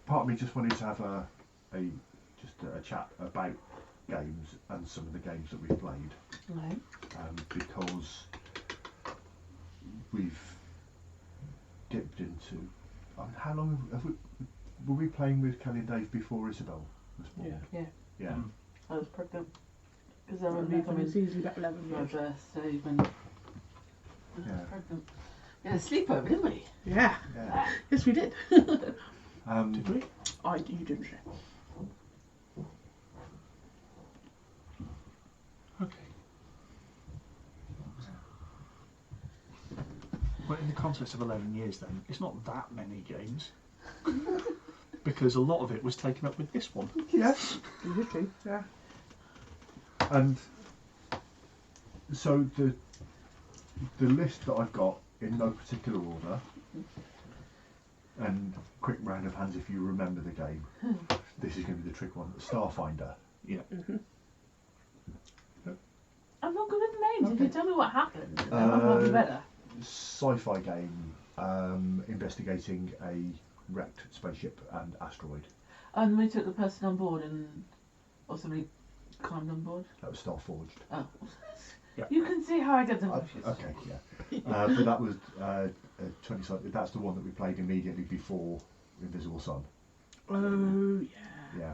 part of me just wanted to have a chat about games and some of the games that we've played. Right. Because we've dipped into. How long were we playing with Kelly and Dave before Isabel was born? Yeah. I was pregnant. Because I remember 11, coming it's easily about 11 my years. birthday when I was pregnant. We had a sleepover, didn't we? Yeah. Yes, we did. Did we? You didn't say. Okay. Well, in the context of 11 years then, it's not that many games. Because a lot of it was taken up with this one. Yes. Literally, yeah. And so the list that I've got in no particular order, and quick round of hands if you remember the game. This is going to be the trick one. Starfinder. Yeah. I'm not good with names. If Okay. you tell me what happened, then I might be better. Sci-fi game investigating a wrecked spaceship and asteroid. And we took the person on board or somebody climbed on board. That was Starforged. Oh. Yeah. You can see how I get them confused. Okay, yeah. But that was 20. That's the one that we played immediately before Invisible Sun. Oh, yeah. Yeah.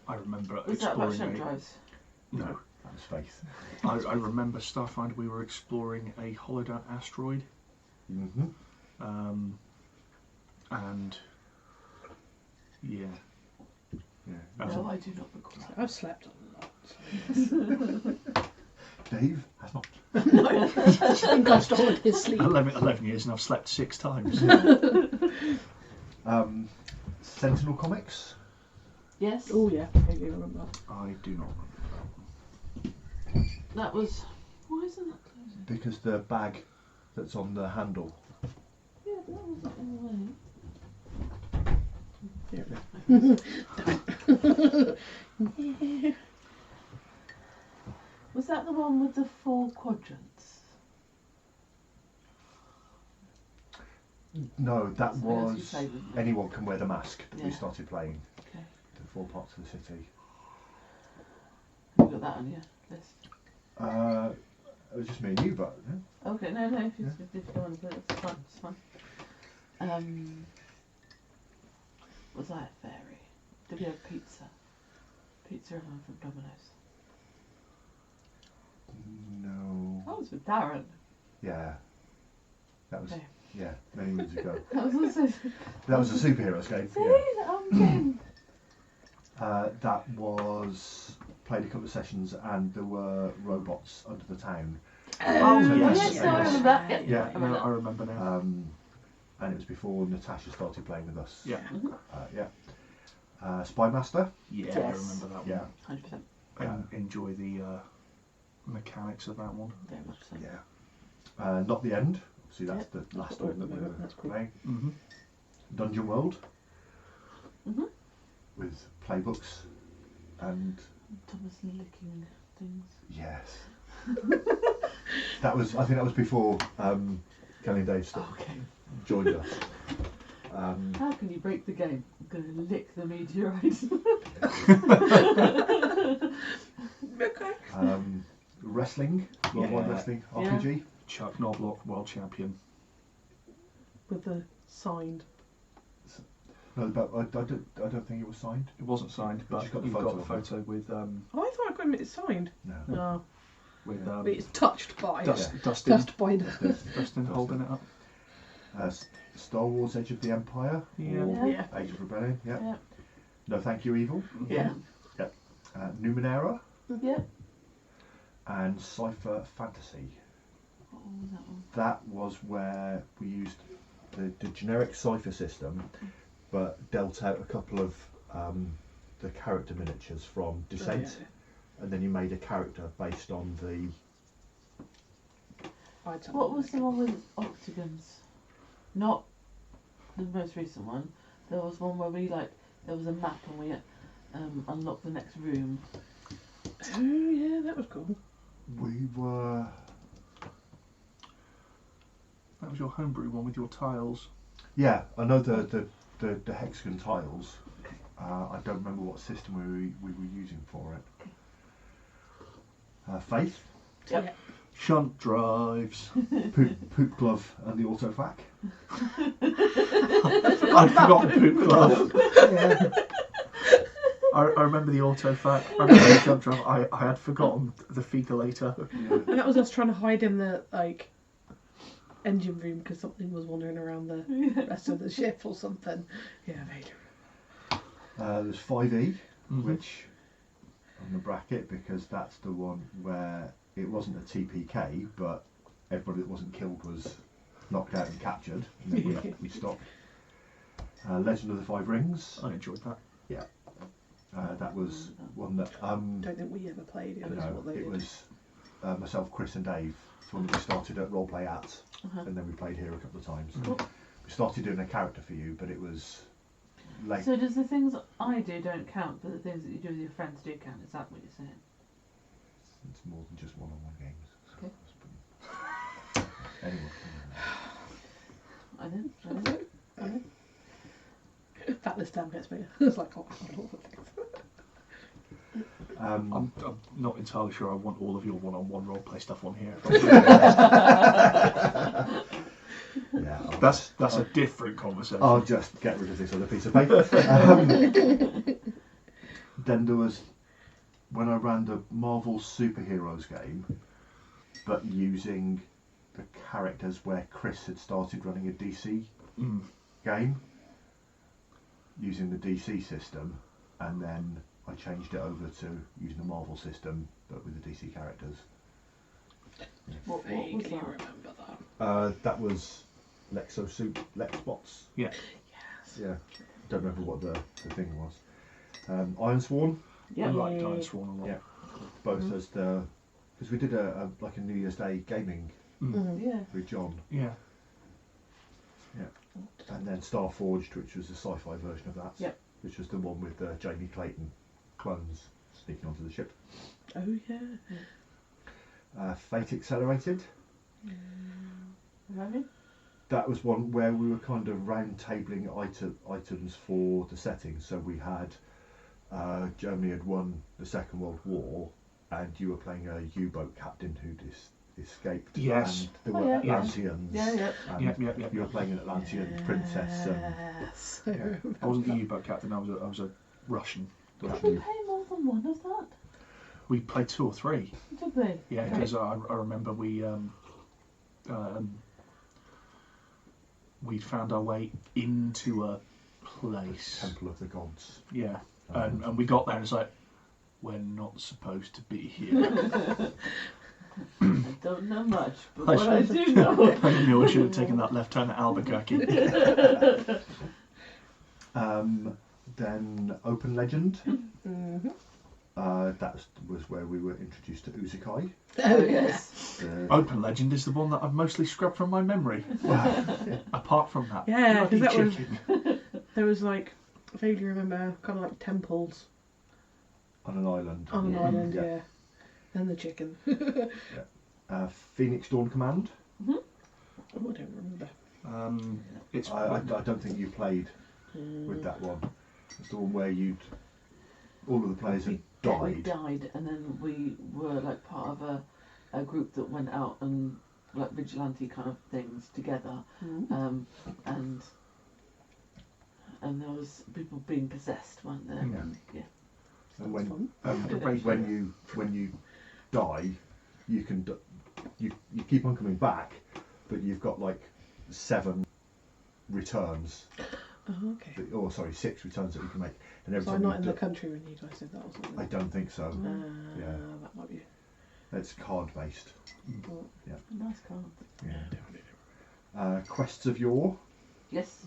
I remember Was that about exploring ship drives? No. That was Faith. I remember Starfinder, we were exploring a hollowed out asteroid. Mm-hmm. And yeah. Yeah. No, I do not recall that. I've slept a lot. Dave has not. I think I've stolen his sleep. 11 years and I've slept 6 times. Sentinel Comics. Yes. Oh, yeah. I do remember. I do not remember That was. Why isn't that closing? Because the bag that's on the handle. Yeah, but that wasn't in the way. Was that the one with the 4 quadrants? No, that That's what else you was say, wouldn't it? Anyone Can Wear the Mask that we Yeah. started playing. Okay. The 4 parts of the city. You got that on your list? It was just me and you, but Okay, no, if you don't want to put it, it's fine, it's fine. Was I at Fairy? Did we have pizza? Pizza everyone from Domino's. no. I was with Darren. Yeah, that was Okay. many years ago. That was also. That was a superheroes game. See, That was played a couple of sessions, and there were robots under the town. Oh, yes, yes, I remember that. Yeah. I remember I remember now. And it was before Natasha started playing with us. Yeah. Spy Master. Yeah, I Yes. remember that one. Yeah. 100%. I enjoy the mechanics of that one. Very much so. Yeah. Not the End. See, that's the last what one that we we were- were that's cool. playing. Mm-hmm. Dungeon World. Mhm. With playbooks and Thomas licking things. yes. I think that was before Kelly and Dave Okay. joined us. How can you break the game? I'm going to lick the meteorite. Okay. Wrestling, Worldwide Yeah. Wrestling RPG. Chuck Knobloch, world champion. With the signed. No, but I don't think it was signed. It wasn't signed, but just got the you've got photo the of it. photo with Oh, I thought I got it signed. No. No. with But it's touched by. Dustin Touched by the. Dustin holding it up. Star Wars: Edge of the Empire. Yeah. Yeah. Yeah. Age of Rebellion. Yeah. Yeah. No Thank You Evil. Yeah. Numenera Yeah. and Cypher Fantasy. What was that one? That was where we used the generic Cypher system, but dealt out a couple of the character miniatures from Descent, and then you made a character based on the. What was the one with octagons? Not the most recent one. There was one where there was a map and we unlocked the next room. Oh, yeah, that was cool. We were. That was your homebrew one with your tiles. Yeah, I know the hexagon tiles. I don't remember what system we were using for it. Faith, Yep. Yeah. Shunt drives. Poop Glove and the Autofac. I'd forgotten Poop Glove. I remember the Autofac. I remember the Shunt drive. I had forgotten the Fegulator. And that was us trying to hide in the engine room because something was wandering around the rest of the ship or something. Yeah, vaguely. There's 5E, Mhm. which on the bracket, because that's the one where it wasn't a TPK, but everybody that wasn't killed was knocked out and captured, and then we stopped. Legend of the Five Rings. I enjoyed that. That was one that Don't think we ever played it. no, What they it did. was myself, Chris, and Dave. It's one that we started at Roleplay at, and then we played here a couple of times. We started doing a character for you, but it was late. So does the things I do don't count, but the things that you do with your friends do count? Is that what you're saying? It's more than just one-on-one games. Okay. Anyway. I know. That list down gets me. It's like, oh, all the things. I'm not entirely sure I want all of your one-on-one roleplay stuff on here. Yeah, That's a different conversation. I'll just get rid of this other piece of paper. Then there was when I ran the Marvel Superheroes game, but using the characters where Chris had started running a DC game, using the DC system, and then I changed it over to using the Marvel system, but with the DC characters. What was Vaguely that? remember that. That was Lexbots. Yeah. Yes. Yeah, don't remember what the thing was. Ironsworn, I Yeah. like Dying Sworn a lot. Yeah. both as the because we did a New Year's Day gaming Yeah. with John, Yeah. and then Starforged, which was the sci-fi version of that. Yep. Which was the one with Jamie Clayton clones sneaking onto the ship. Oh yeah. Fate Accelerated. Remember? That was one where we were kind of round tabling items for the setting. So we had Germany had won the Second World War, and you were playing a U-boat captain who'd escaped. Yes. And there Oh, were yeah. Atlanteans. Yeah. And Yeah. you were playing an Atlantean princess. Yes. I wasn't the U-boat captain. I was a Russian. Did we play more than one of that? We played 2 or 3. Did we? Yeah, because I remember we found our way into a place. Temple of the Gods. Yeah, and we got there and it's like, we're not supposed to be here. I don't know much, but what I do know. I knew I should have taken that left turn at Albuquerque. Then Open Legend. Mm-hmm. That was where we were introduced to Uzukai. Oh yes. Open Legend is the one that I've mostly scrubbed from my memory. Apart from that, Yeah, bloody 'cause that was- chicken. There was I vaguely remember kind of like temples On an island. on an Yeah. island, Yeah. yeah. And the chicken. Phoenix Dawn Command. Oh, I don't remember. It's I don't think you played with that one. It's the one where all of the players had We died. died, and then we were like part of a group that went out and like vigilante kind of things together, and there was people being possessed, weren't there? Yeah. Yeah. And Sounds when you die, you can you keep on coming back, but you've got like 7 returns. Oh, okay. 6 returns that you can make, and every So I'm time not in you the country when you guys did that or something. I don't think so. Yeah. That might be. It's card based. Nice card. Yeah. Quests of Yore, Yes.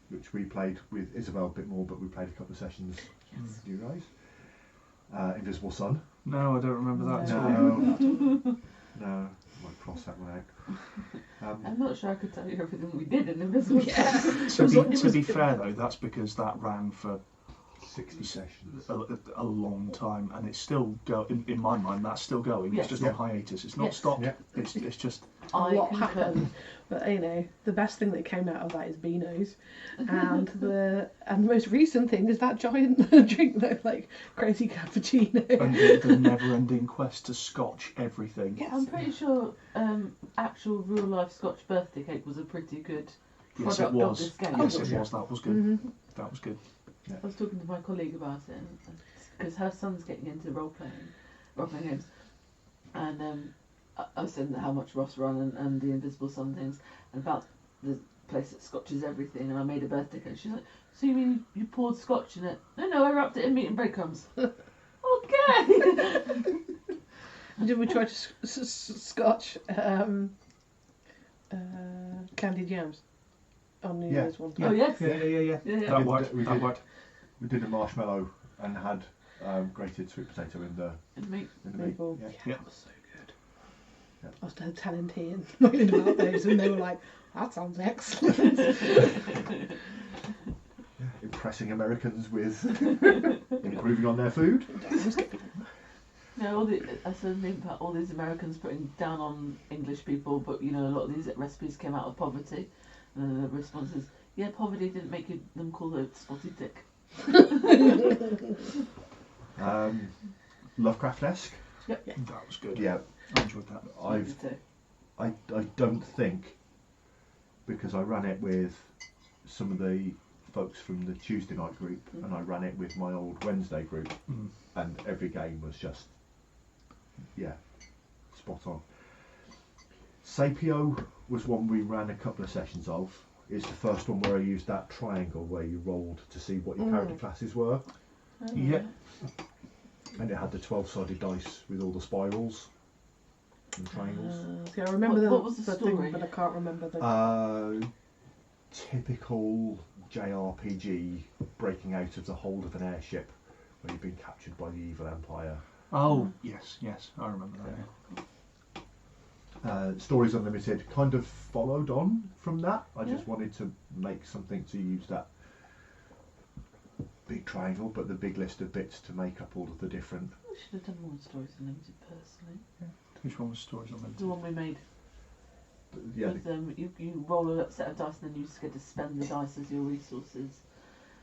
which we played with Isabel a bit more, but we played a couple of sessions with you guys. Invisible Sun. no, I don't remember that at all. No, I might cross that one out. I'm not sure I could tell you everything we did in Invisible. Yeah. To be fair though, that's because that ran for 60 sessions. a long time, and it's still in my mind that's still going. Yes. It's just on hiatus. It's not Yes. stopped. Yeah. It's just A lot concur. happened, but the best thing that came out of that is Beano's, and the most recent thing is that giant drink that like crazy cappuccino. and the never-ending quest to scotch everything. Yes. I'm pretty sure actual real life Scotch birthday cake was a pretty good Yes, product it was. of this game. Yes, Oh, it yeah. was. That was good. Mhm. That was good. I was talking to my colleague about it because her son's getting into role playing games, and I was saying how much Ross run and the Invisible Sun things, and about the place that scotches everything. And I made a birthday cake. She's like, "So you mean you poured scotch in it?" No, I wrapped it in meat and breadcrumbs. Okay. Did we try to scotch candied yams on New Yeah. Year's one? Oh yes. Yeah. Yeah. That worked. We That did. worked. We did a marshmallow and had grated sweet potato in the meat. meat. Meatball. Yeah. Yeah. That was so good. Yeah. I was telling T and moaning about those, and they were like, "That sounds excellent." Impressing Americans with improving on their food. No, I said something about all these Americans putting down on English people, but a lot of these recipes came out of poverty. And then the response is, yeah, poverty didn't make them call it spotted dick. Lovecraft-esque. That was good. Yeah, I enjoyed that. I don't think, because I ran it with some of the folks from the Tuesday night group, and I ran it with my old Wednesday group, and every game was just, spot on. Sapio was one we ran a couple of sessions of. It's the first one where I used that triangle where you rolled to see what your character classes were, Yeah. and it had the 12-sided dice with all the spirals and triangles. See, I remember What was the thing, story? but I can't remember the. Typical JRPG breaking out of the hold of an airship where you've been captured by the evil empire. Oh yes, I remember that. Stories Unlimited kind of followed on from that. I just wanted to make something to use that big triangle, but the big list of bits to make up all of the different. I should have done more Stories Unlimited personally. Which one was Stories Unlimited? The one we made. Yeah, With, you roll a set of dice and then you just get to spend the dice as your resources.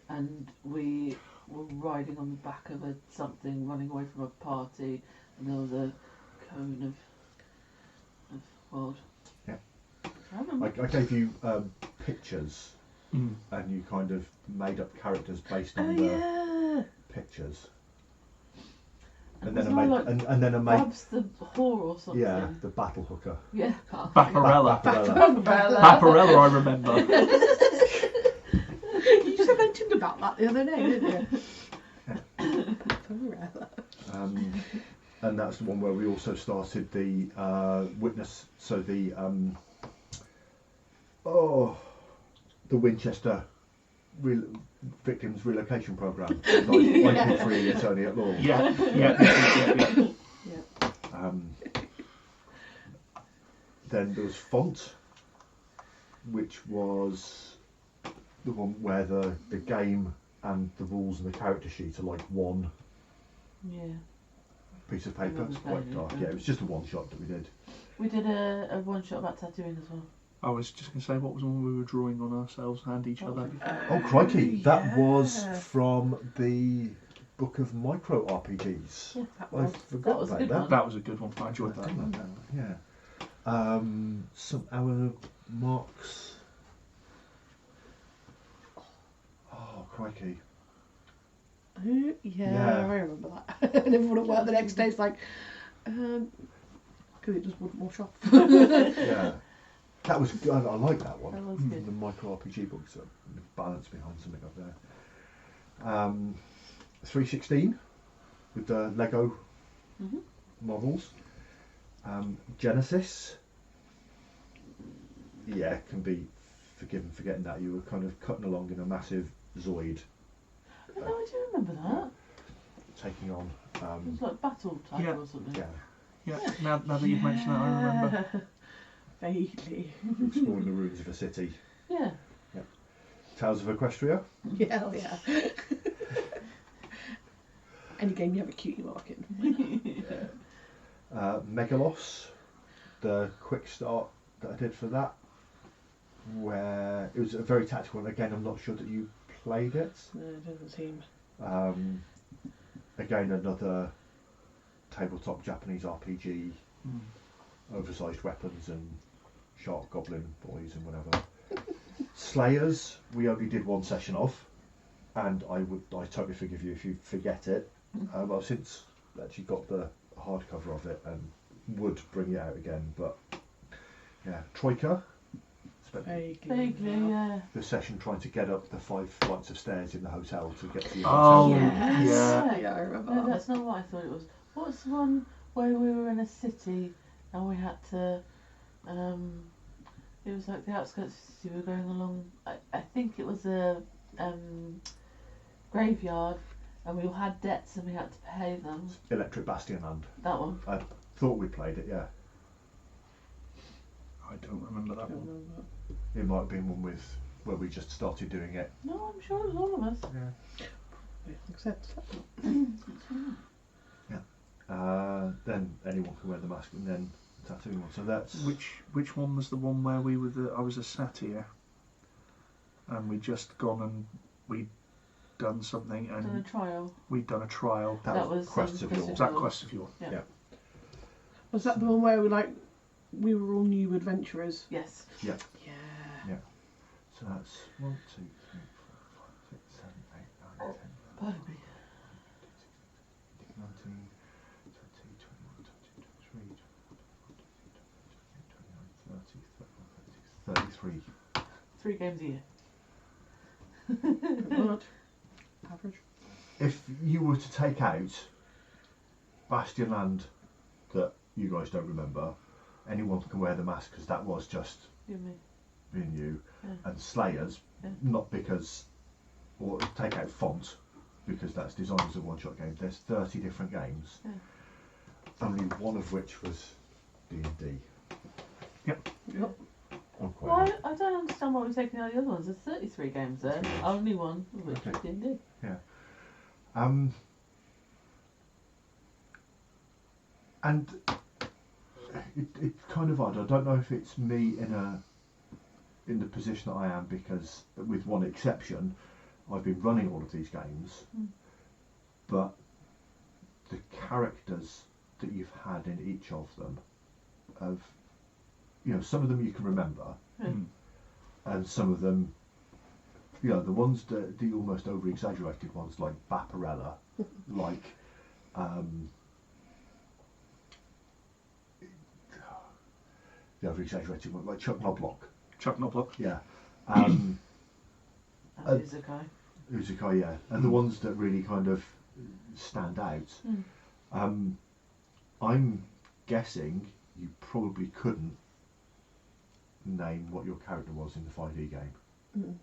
And we were riding on the back of something, running away from a party, and there was a cone of world. Yeah. I remember. I gave you pictures, Mm. and you kind of made up characters based Oh on the yeah. pictures. And And then I wasn't made, like and then I made, Babs the whore or something. yeah, the battle hooker. Yeah. Bapparella. Bapparella. Bapparella, I remember. You just mentioned about that the other day, didn't you? And that's the one where we also started the witness. So the Winchester victims relocation program. Like free attorney at law. Yeah. Then there was Font, which was the one where the game and the rules and the character sheet are like one Yeah. piece of paper. It's quite dark. Yeah, it was just a one shot that we did. We did a one shot about tattooing as well. I was just going to say, what was the one we were drawing on ourselves and each other? Oh crikey! That yeah. was from the book of micro RPGs. Yeah, That I was. forgot that was a about good that. one. That was a good one. I enjoyed that. Yeah. Some hour marks. Oh crikey! Yeah, Yeah. I remember that. And everyone at work the next day is like, because it just wouldn't wash off. Yeah, that was good. I like that one. That was good. The micro RPG books, the balance behind something up there. 316 with the Lego models. Genesis. Yeah, can be forgiven for getting that. You were kind of cutting along in a massive Zoid, Oh, no, I do remember that. taking on. It was like battle type Yeah. or something. Yeah, Yeah. Now that you've mentioned that, I remember. Vaguely. exploring the ruins of a city. Yeah. Tales of Equestria. Yeah, hell yeah. Any game you have a cutie mark in. Megalos, the quick start that I did for that, where it was a very tactical one. Again, I'm not sure that you played it. No, it doesn't seem. Again, another tabletop Japanese RPG, oversized weapons and shark goblin boys and whatever. Slayers, we only did one session of, and I totally forgive you if you forget it. I've since actually got the hardcover of it and would bring it out again, but yeah, Troika. Vaguely, yeah. The session trying to get up the 5 flights of stairs in the hotel to get to your Oh, hotel. Yes. Yeah, I remember No, that. that's not what I thought it was. What's the one where we were in a city and we had to, it was like the outskirts of the city, we were going along, I think it was a graveyard and we all had debts and we had to pay them. Electric Bastionland. That one. I thought we played it, yeah. I don't remember that one. It might have been one where we just started doing it. No, I'm sure it was all of us. Yeah. Except Then anyone can wear the mask and then tattooing one. So that's Which one was the one where we were I was a satyr, and we'd just gone and we'd done something and Done a trial. we'd done a trial. that was Quests of Yore. Was that Quest of Yore? Yeah. was that the one where we were all new adventurers? Yes. Yeah. Yeah. So that's 1, 2, 3, 4, 5, 6, 7, 8, 9, 10, Pardon me. 19, 20, 21, 22, 23, 24, 25, 26, 27, 28, 29, 30, 33. 3 games a year. Good. Average. If you were to take out Bastionland that you guys don't remember, anyone can wear the mask because that was just You and me. me and you, Yeah. and Slayers, Yeah. not because, or take out Font because that's designed as a one-shot game. There's 30 different games, Yeah. only one of which was D&D. Yep. Yep. I'm quite Well, happy. I don't understand why we're taking out the other ones. There's 33 games there. 33 games. Only one of which Okay. is D&D. And it's kind of odd. I don't know if it's me in the position that I am, because with one exception, I've been running all of these games, but the characters that you've had in each of them have, some of them you can remember, and some of them, the ones that the almost over exaggerated ones like Vaporella, like the over exaggerated one like Chuck Knobloch. Chuck Knobloch. Yeah. Uzukai. Uzukai, yeah. And the ones that really kind of stand out. I'm guessing you probably couldn't name what your character was in the 5e game.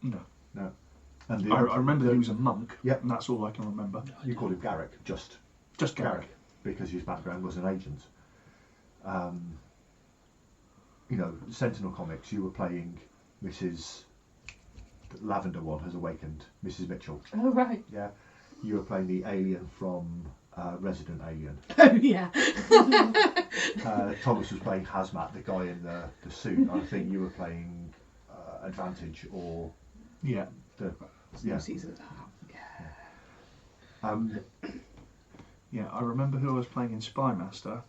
No. No. And I remember that he was a monk. Yep. And that's all I can remember. You called him Garrick, just Garrick. because his background was an agent. Sentinel Comics, you were playing Mrs. The Lavender one has awakened, Mrs. Mitchell. Oh, right. Yeah. You were playing the alien from Resident Alien. Oh yeah. Thomas was playing Hazmat, the guy in the suit. I think you were playing Advantage or Yeah. Season of Yeah, I remember who I was playing in Spymaster.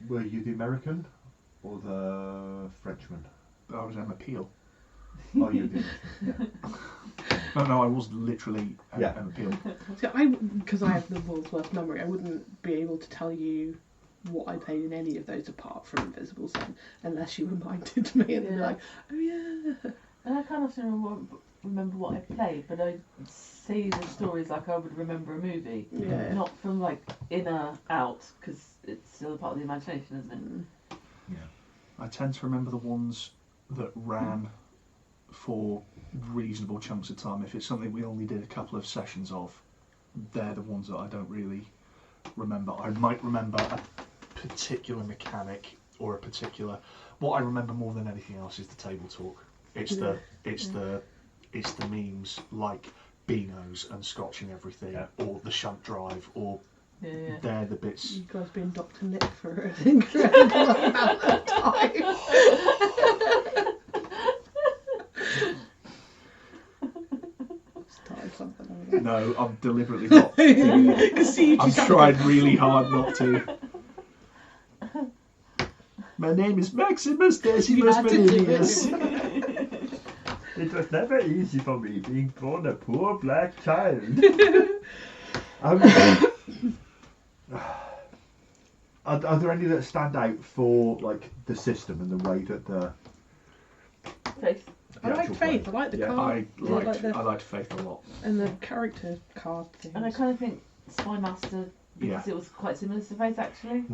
Were you the American or the Frenchman? I was Emma Peel. Oh, you were the Englishman. Yeah. No, I was literally Yeah. Emma Peel. So because I have the world's worst memory, I wouldn't be able to tell you what I played in any of those apart from Invisible Sun, unless you reminded me and then be Yeah. like, oh yeah. And I can't often remember what I played, but I see the stories like I would remember a movie. Yeah. Not from like inner out, because it's still a part of the imagination, isn't it? I tend to remember the ones that ran for reasonable chunks of time. If it's something we only did a couple of sessions of, they're the ones that I don't really remember. I might remember a particular mechanic or a particular. What I remember more than anything else is the table talk. It's the memes like Beanos and scotching everything, or the shunt drive, or Yeah. they're the bits. You guys being Dr. Nick for an incredible amount of time. Started something over there. No, I'm deliberately not. I'm trying really hard not to. My name is Maximus Decimus Meridius. It was never easy for me being born a poor black child. Are there any that stand out for like the system and the way that the Faith. I like actual Faith. play? I like the Yeah. card. I liked Faith a lot. And the character card things. And I kind of think Spy Master, because it was quite similar to Faith actually.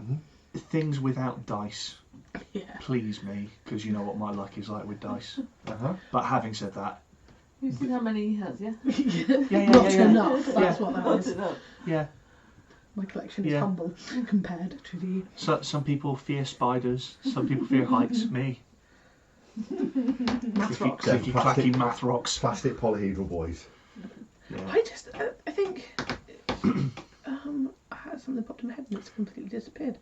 Things without dice Yeah. please me, because you know what my luck is like with dice. Uh-huh. But having said that, You've seen how many he has, yeah? Not enough. That's what that Not is. enough. yeah. My collection is Yeah. humble compared to the. So, some people fear spiders, some people fear heights. Me. Math rocks. Clicky clacky math rocks. Plastic polyhedral boys. Yeah. I think I had something popped in my head and it's completely disappeared.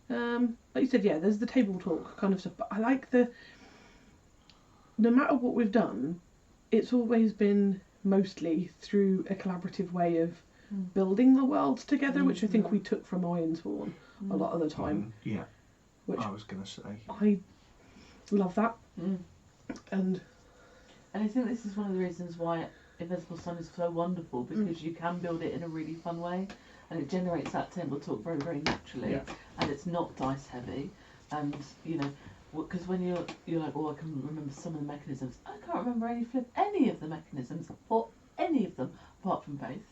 Like you said, yeah, there's the table talk kind of stuff, but I like no matter what we've done, it's always been mostly through a collaborative way of building the worlds together, which I think we took from Ironsworn a lot of the time. Yeah. Which I was going to say. I love that. And I think this is one of the reasons why Invisible Sun is so wonderful, because you can build it in a really fun way, and it generates that table talk very, very naturally, and it's not dice heavy, and you know, because when you're like, oh, I can remember some of the mechanisms, I can't remember any of the mechanisms, or any of them apart from Faith.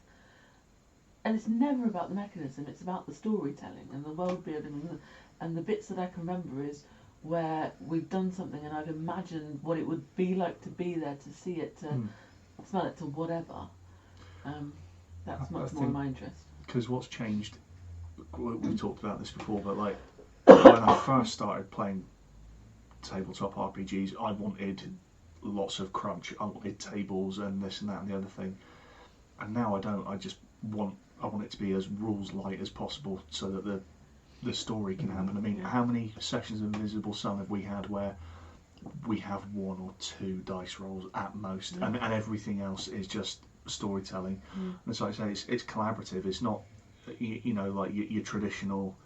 And it's never about the mechanism; it's about the storytelling and the world building, and the bits that I can remember is where we've done something and I've imagined what it would be like to be there, to see it, to smell it, to whatever. That's much more in my interest. Because what's changed, we've talked about this before, but like when I first started playing tabletop RPGs, I wanted lots of crunch. I wanted tables and this and that and the other thing. And now I don't. I want it to be as rules light as possible so that the story can happen. I mean, how many sessions of Invisible Sun have we had where we have 1 or 2 dice rolls at most, and everything else is just storytelling? And so I say it's collaborative. It's not you know, like your traditional,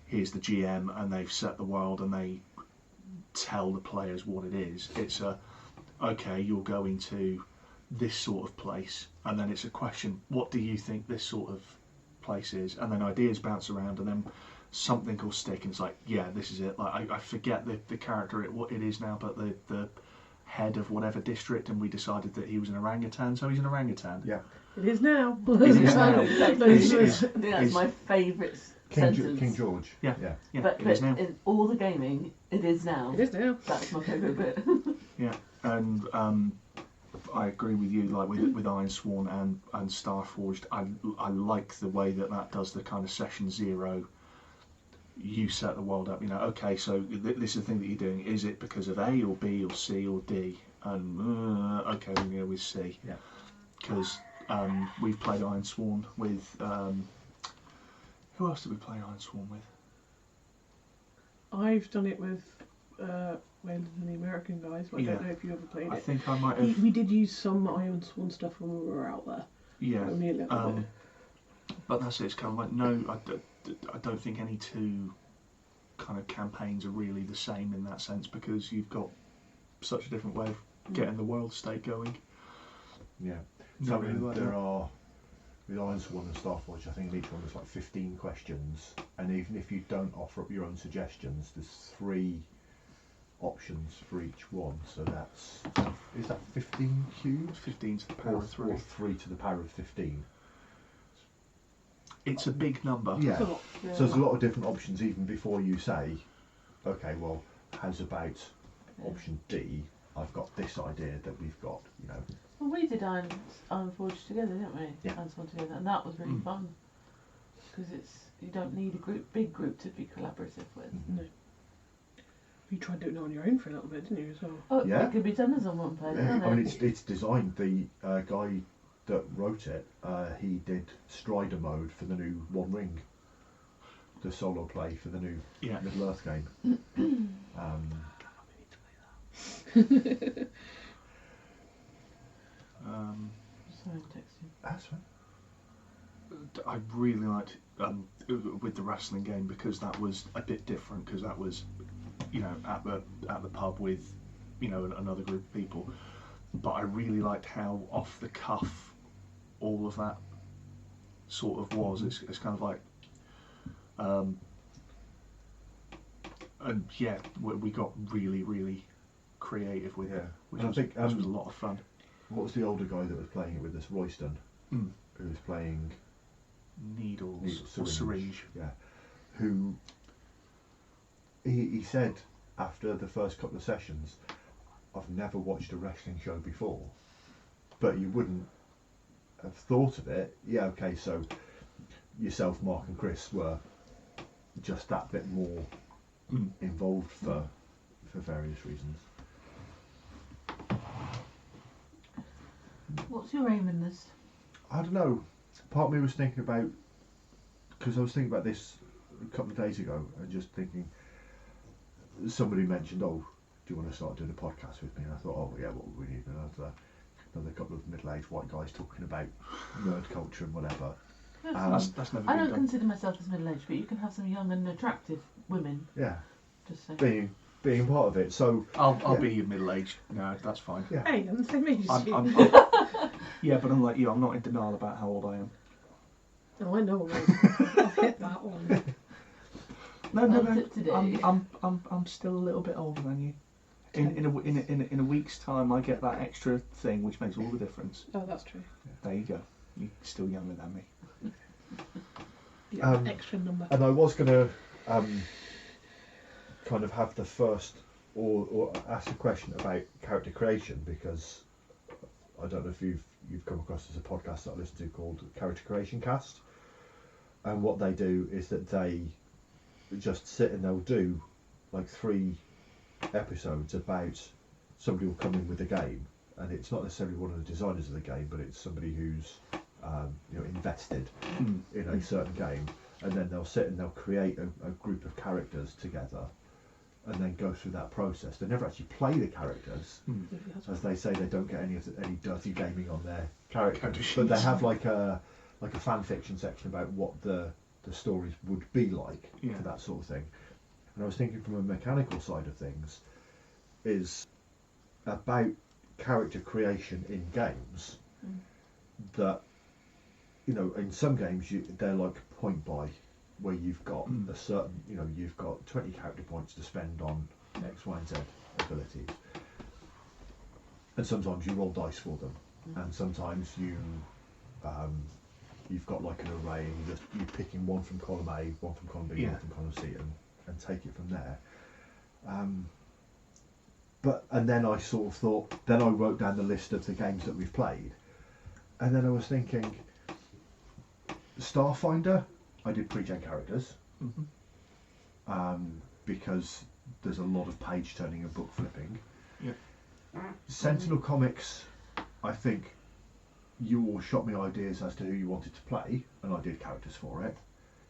here's the GM and they've set the world and they tell the players what it is. It's okay, you're going to this sort of place, and then it's a question, what do you think this sort of place is? And then ideas bounce around, and then something will stick, and it's like, yeah, this is it. Like I forget the character what it is now, but the head of whatever district, and we decided that he was an orangutan, so he's an orangutan. Yeah. it is now. It is now. I think that's my favourite sentence. King George. Yeah. But it is now. in all the gaming, it is now. It is now. That's my favourite bit. Yeah, and I agree with you. Like with Ironsworn and Starforged, I like the way that does the kind of session 0. You set the world up. You know, okay, so this is the thing that you're doing. Is it because of A or B or C or D? And okay, we're going to go with C. Yeah. Because we've played Ironsworn with. Who else did we play Ironsworn with? I've done it with Wayland and the American guys, but I don't know if you ever played it. I think I might have. We did use some Ironsworn stuff when we were out there. Yeah. Only a little bit. But that's it. It's kind of like, no, I don't think any two kind of campaigns are really the same in that sense, because you've got such a different way of getting the world state going. Yeah. No, So really like there that. are, with Ironsworn and Starforge, I think in each one there's like 15 questions, and even if you don't offer up your own suggestions, there's 3 options for each one. So is that 15 cubes? 15 to the power Or of 3. 3 to the power of 15. It's a big number. Yeah. It's a lot. Yeah. So there's a lot of different options even before you say, okay, well, how's about option D? I've got this idea that we've got, you know. Well, we did Iron Forge together, didn't we? Yeah. Iron Sworn together, and that was really fun, because you don't need a big group to be collaborative with. No. You tried doing it on your own for a little bit, didn't you, as well? Oh, Yeah. it could be done as a one player. Yeah, can't I mean, it? it's designed. The guy that wrote it, he did Strider mode for the new One Ring, the solo play for the new Middle Earth game. Sorry, I'm texting. That's fine. I really liked with the wrestling game because that was a bit different because that was, you know, at the pub with, you know, another group of people. But I really liked how off the cuff all of that sort of was. It's kind of like, and yeah, we got really creative with it, which was a lot of fun. What was the older guy that was playing it with us? Royston, who was playing Needles or syringe. Yeah, who he said after the first couple of sessions, I've never watched a wrestling show before, but you wouldn't have thought of it. Yeah, okay, so yourself, Mark and Chris were just that bit more involved for various reasons. What's your aim in this? I don't know. Part of me was thinking about, because I was thinking about this a couple of days ago, and just thinking, somebody mentioned, oh, do you want to start doing a podcast with me? And I thought, oh yeah, what would we need? Another couple of middle-aged white guys talking about nerd culture and whatever. That's never I been don't done. consider myself as middle-aged, but you can have some young and attractive women. Yeah, Just saying. being part of it. So I'll be middle-aged. No, that's fine. yeah. Hey, I'm the same age as you. Yeah, but I'm like you. I'm not in denial about how old I am. Oh, I know. I've hit that one. No. Today. I'm still a little bit older than you. In a week's time, I get that extra thing, which makes all the difference. Oh, that's true. There you go. You're still younger than me. Yeah, extra number. And I was going to kind of have the first or ask a question about character creation, because I don't know if you've come across as a podcast that I listen to called Character Creation Cast, and what they do is that they just sit and they'll do like 3 episodes about somebody will come in with a game, and it's not necessarily one of the designers of the game, but it's somebody who's invested in a certain game, and then they'll sit and they'll create a group of characters together and then go through that process. They never actually play the characters. As they say, they don't get any dirty gaming on their characters, but they have like a fan fiction section about what the stories would be like for that sort of thing. And I was thinking from a mechanical side of things is about character creation in games, that, you know, in some games they're like point buy, where you've got a certain, you know, you've got 20 character points to spend on X, Y and Z abilities, and sometimes you roll dice for them, and sometimes you've got like an array and you're picking one from column A, one from column B, one from column C, and take it from there. And then I sort of thought, then I wrote down the list of the games that we've played, and then I was thinking, Starfinder, I did pre-gen characters, because there's a lot of page turning and book flipping. Sentinel Comics, I think you all shot me ideas as to who you wanted to play, and I did characters for it.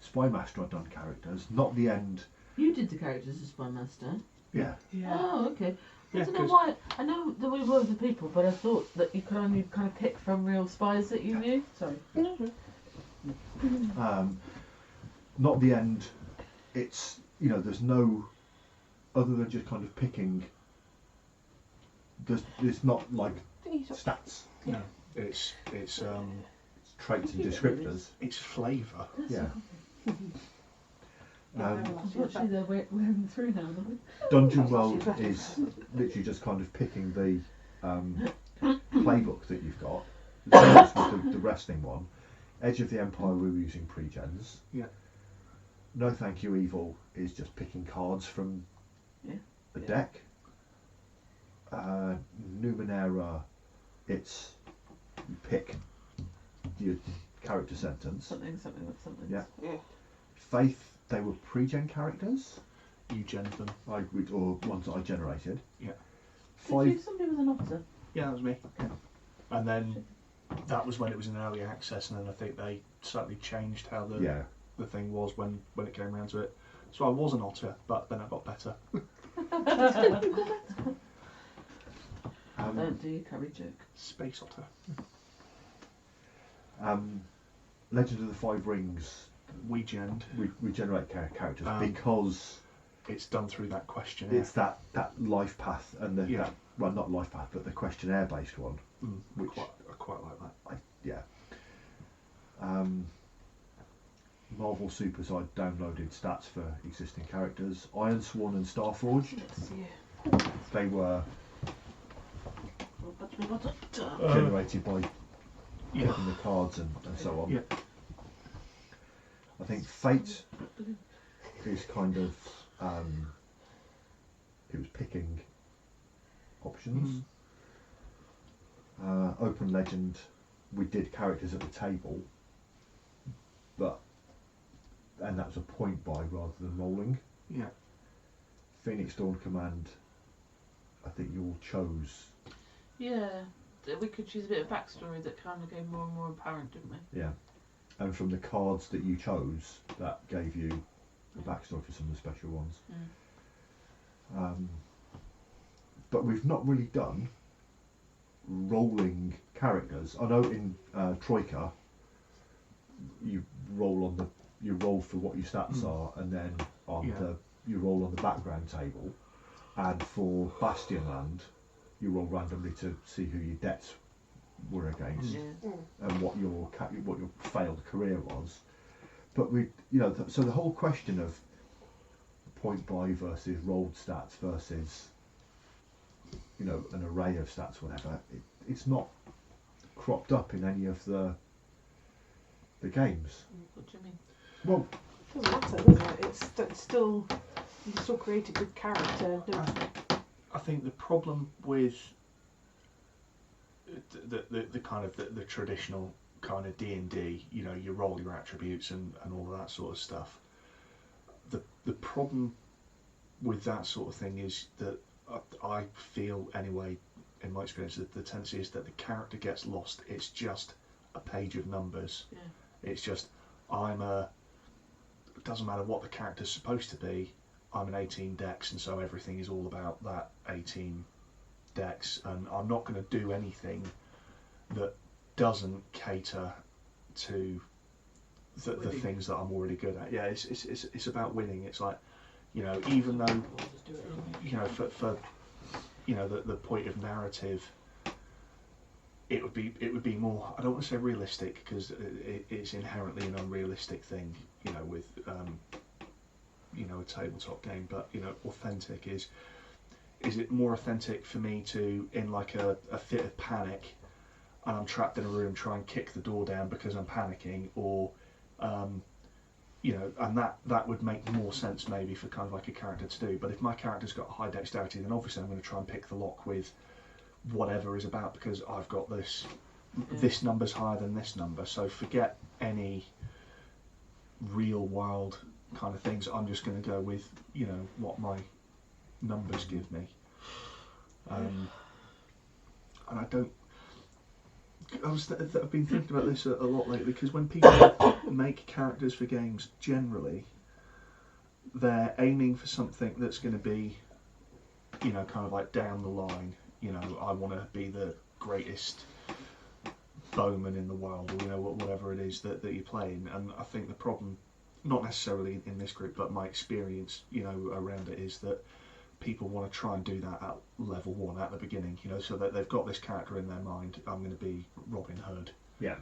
Spymaster, I've done characters. Not the End. You did the characters as Spymaster. Yeah. Oh, okay. I Yeah, don't know why. I know that we were the people, but I thought that you could only kind of pick from real spies that you knew. Sorry. Not the End. It's, you know, there's no, other than just kind of picking. It's not like stats. No, it's traits and descriptors. it's flavour. Yeah. Unfortunately, they're wearing through now, aren't they? Dungeon World is literally just kind of picking the playbook that you've got. The wrestling one. Edge of the Empire, we were using pre-gens. Yeah. No Thank You Evil is just picking cards from the deck. Numenera, it's you pick your character sentence. Something. Yeah. Faith, they were pre-gen characters. You gen them. Or ones that I generated. Yeah. Somebody was an officer. Yeah, that was me. And then that was when it was in early access, and then I think they slightly changed how the thing was when it came around to it. So I was an otter, but then I got better. Don't do your curry joke. Space otter. Legend of the Five Rings. We Regenerate characters because it's done through that questionnaire. It's that life path and that, well, not life path, but the questionnaire based one. Which I quite like that. Marvel Supers, I downloaded stats for existing characters. Iron Swan and Starforged. They were generated by picking the cards and so on. Yeah. I think Fate is kind of it was picking options. Open Legend, we did characters at the table, and that was a point buy rather than rolling. Yeah. Phoenix Dawn Command, I think you all chose. Yeah, we could choose a bit of backstory that kind of became more and more apparent, didn't we? Yeah. And from the cards that you chose, that gave you the backstory for some of the special ones. But we've not really done rolling characters. I know in Troika, you roll for what your stats are, and then you roll on the background table. And for Bastionland, you roll randomly to see who your debts were against and what your failed career was. But so the whole question of point buy versus rolled stats versus an array of stats, whatever, it's not cropped up in any of the games. What do you mean? Well, it doesn't matter, does it? It's still, you can still create a good character. I think the problem with the kind of the traditional kind of D&D, you roll your attributes and all of that sort of stuff. The problem with that sort of thing is that I feel, anyway, in my experience, that the tendency is that the character gets lost. It's just a page of numbers. Yeah. It's just, it doesn't matter what the character's supposed to be, I'm an 18 dex, and so everything is all about that 18 dex, and I'm not going to do anything that doesn't cater to the things that I'm already good at. Yeah, it's about winning. It's like, even though, for the point of narrative, it would be more, I don't want to say realistic, because it's inherently an unrealistic thing, with a tabletop game, but authentic is it more authentic for me to, in like a fit of panic and I'm trapped in a room, try and kick the door down because I'm panicking, or and that would make more sense maybe for kind of like a character to do. But if my character's got high dexterity, then obviously I'm going to try and pick the lock with whatever is about, because I've got this number's higher than this number, so forget any real world kind of things. I'm just going to go with what my numbers give me, and I've been thinking about this a lot lately, because when people make characters for games, generally they're aiming for something that's going to be kind of like down the line. I want to be the greatest bowman in the world, or whatever it is that you're playing. And I think the problem, not necessarily in this group, but my experience around it, is that people want to try and do that at level 1 at the beginning, so that they've got this character in their mind. I'm going to be Robin Hood, and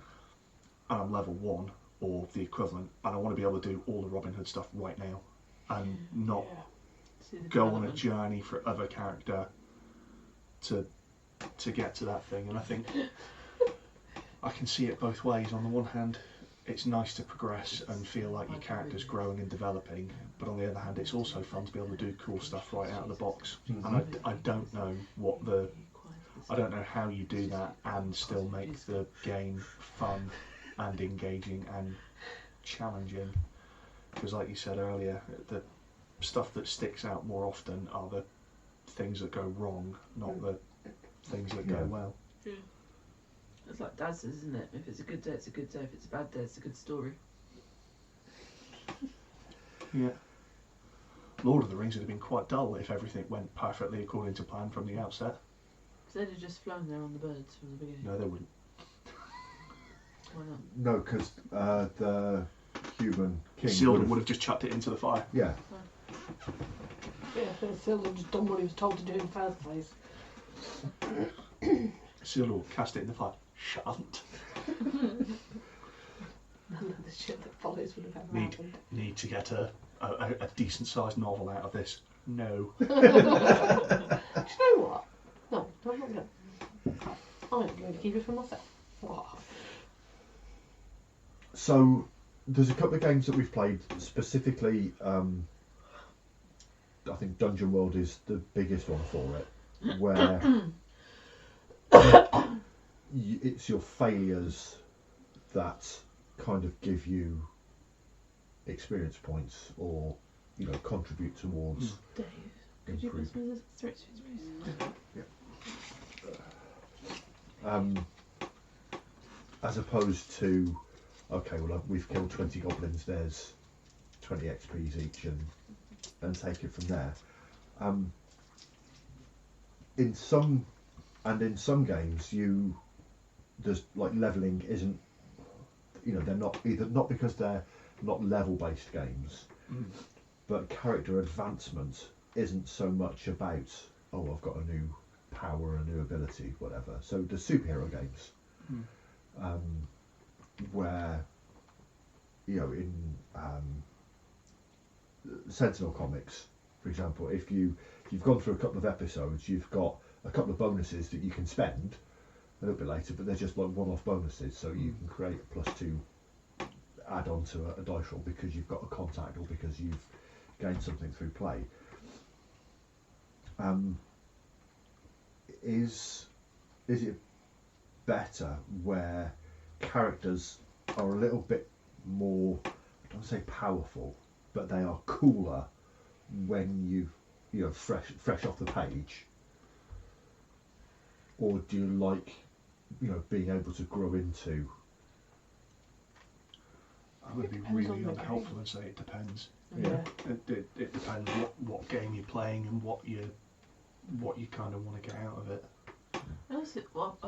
I'm level 1 or the equivalent, and I want to be able to do all the Robin Hood stuff right now, and not go on a journey for other character to get to that thing. And I think I can see it both ways. On the one hand, it's nice to progress and feel like your character's growing and developing, but on the other hand, it's also fun to be able to do cool stuff right out of the box. And I don't know I don't know how you do that and still make the game fun and engaging and challenging, because like you said earlier, the stuff that sticks out more often are the things that go wrong, not the things that go well. It's like Dad says, isn't it? If it's a good day, it's a good day. If it's a bad day, it's a good story. Yeah. Lord of the Rings would have been quite dull if everything went perfectly according to plan from the outset. Because they'd have just flown there on the birds from the beginning. No, they wouldn't. Why not? No, because the human king Isildur would have just chucked it into the fire. Yeah. Yeah, Isildur just done what he was told to do in the first place. Isildur cast it in the fire. Shan't. None of the shit that follows would have ever happened. Need to get a decent sized novel out of this. No. Do you know what? No, I'm not going to. I'm going to keep it for myself. Oh. So there's a couple of games that we've played specifically. I think Dungeon World is the biggest one for it, where it's your failures that kind of give you experience points or contribute towards Dave, could you pass improvement. me the threats, please? As opposed to, okay, well we've killed 20 goblins, there's 20 XPs each, and take it from there. In some games, there's like leveling isn't, they're not because they're not level-based games, but character advancement isn't so much about, oh, I've got a new power, a new ability, whatever. So the superhero games, where in Sentinel comics, for example, if you've gone through a couple of episodes, you've got a couple of bonuses that you can spend a little bit later, but they're just like one-off bonuses, so you can create a +2 add-on to a dice roll because you've got a contact or because you've gained something through play. Is it better where characters are a little bit more, I don't want to say powerful, but they are cooler when you're fresh off the page? Or do you like being able to grow into? I would be Depends really on the unhelpful game. and say it depends. Yeah. It depends what game you're playing and what you kind of want to get out of it. I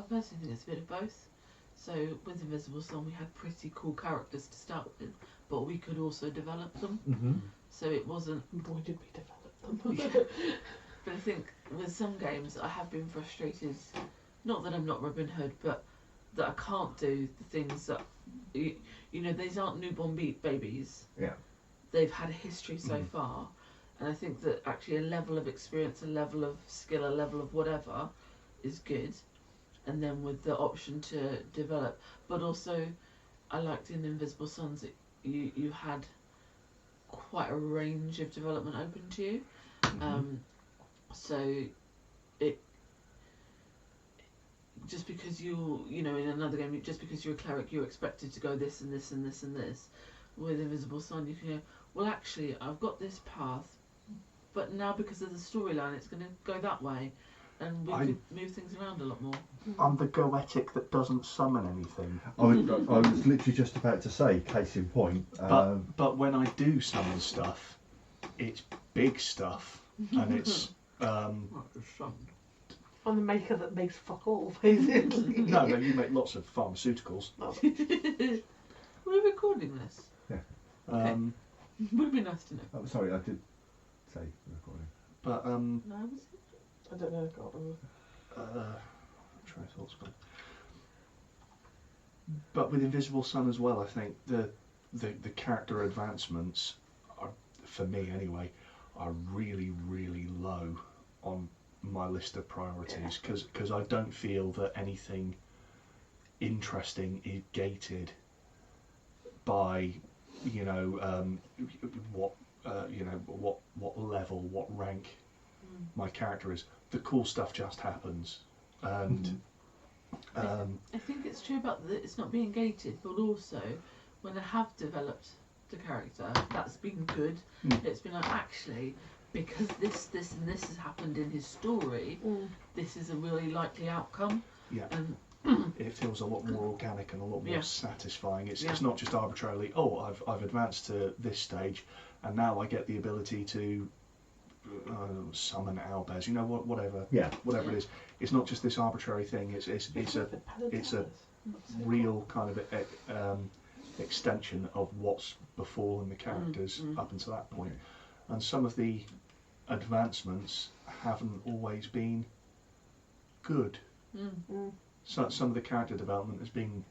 personally think it's a bit of both. So with Invisible Sun, we had pretty cool characters to start with, but we could also develop them. Mm-hmm. So it wasn't. Boy, did we develop them. But I think with some games, I have been frustrated. Not that I'm not Robin Hood, but that I can't do the things that these aren't newborn babies. Yeah. They've had a history so far, and I think that actually a level of experience, a level of skill, a level of whatever is good, and then with the option to develop. But also, I liked in Invisible Suns that you had quite a range of development open to you. So it just because in another game, just because you're a cleric, you're expected to go this and this and this and this. With Invisible Sun, you can go, well, actually, I've got this path, but now because of the storyline, it's going to go that way, and we could move things around a lot more. I'm the goetic that doesn't summon anything. I was literally just about to say, case in point. But when I do summon stuff, it's big stuff, and it's I'm the maker that makes fuck all, basically. no, you make lots of pharmaceuticals. We're recording this. Yeah. Would be nice to know. Oh, sorry, I did say recording. But No, was it? I don't know, I can't remember. try thoughts gone. But with Invisible Sun as well, I think the character advancements are, for me anyway, are really, really low on my list of priorities because I don't feel that anything interesting is gated by what level, what rank my character is. The cool stuff just happens, and I think it's true about it's not being gated, but also when I have developed the character, that's been good. It's been like, actually, because this and this has happened in his story, this is a really likely outcome. yeah, And it feels a lot more organic and a lot more Yeah. satisfying. It's Yeah. not just arbitrarily, oh, I've advanced to this stage, and now I get the ability to summon owlbears. You know, whatever Yeah. it is. It's not just this arbitrary thing. It's a real kind of extension of what's befallen the characters up until that point. And some of the advancements haven't always been good. So some of the character development has been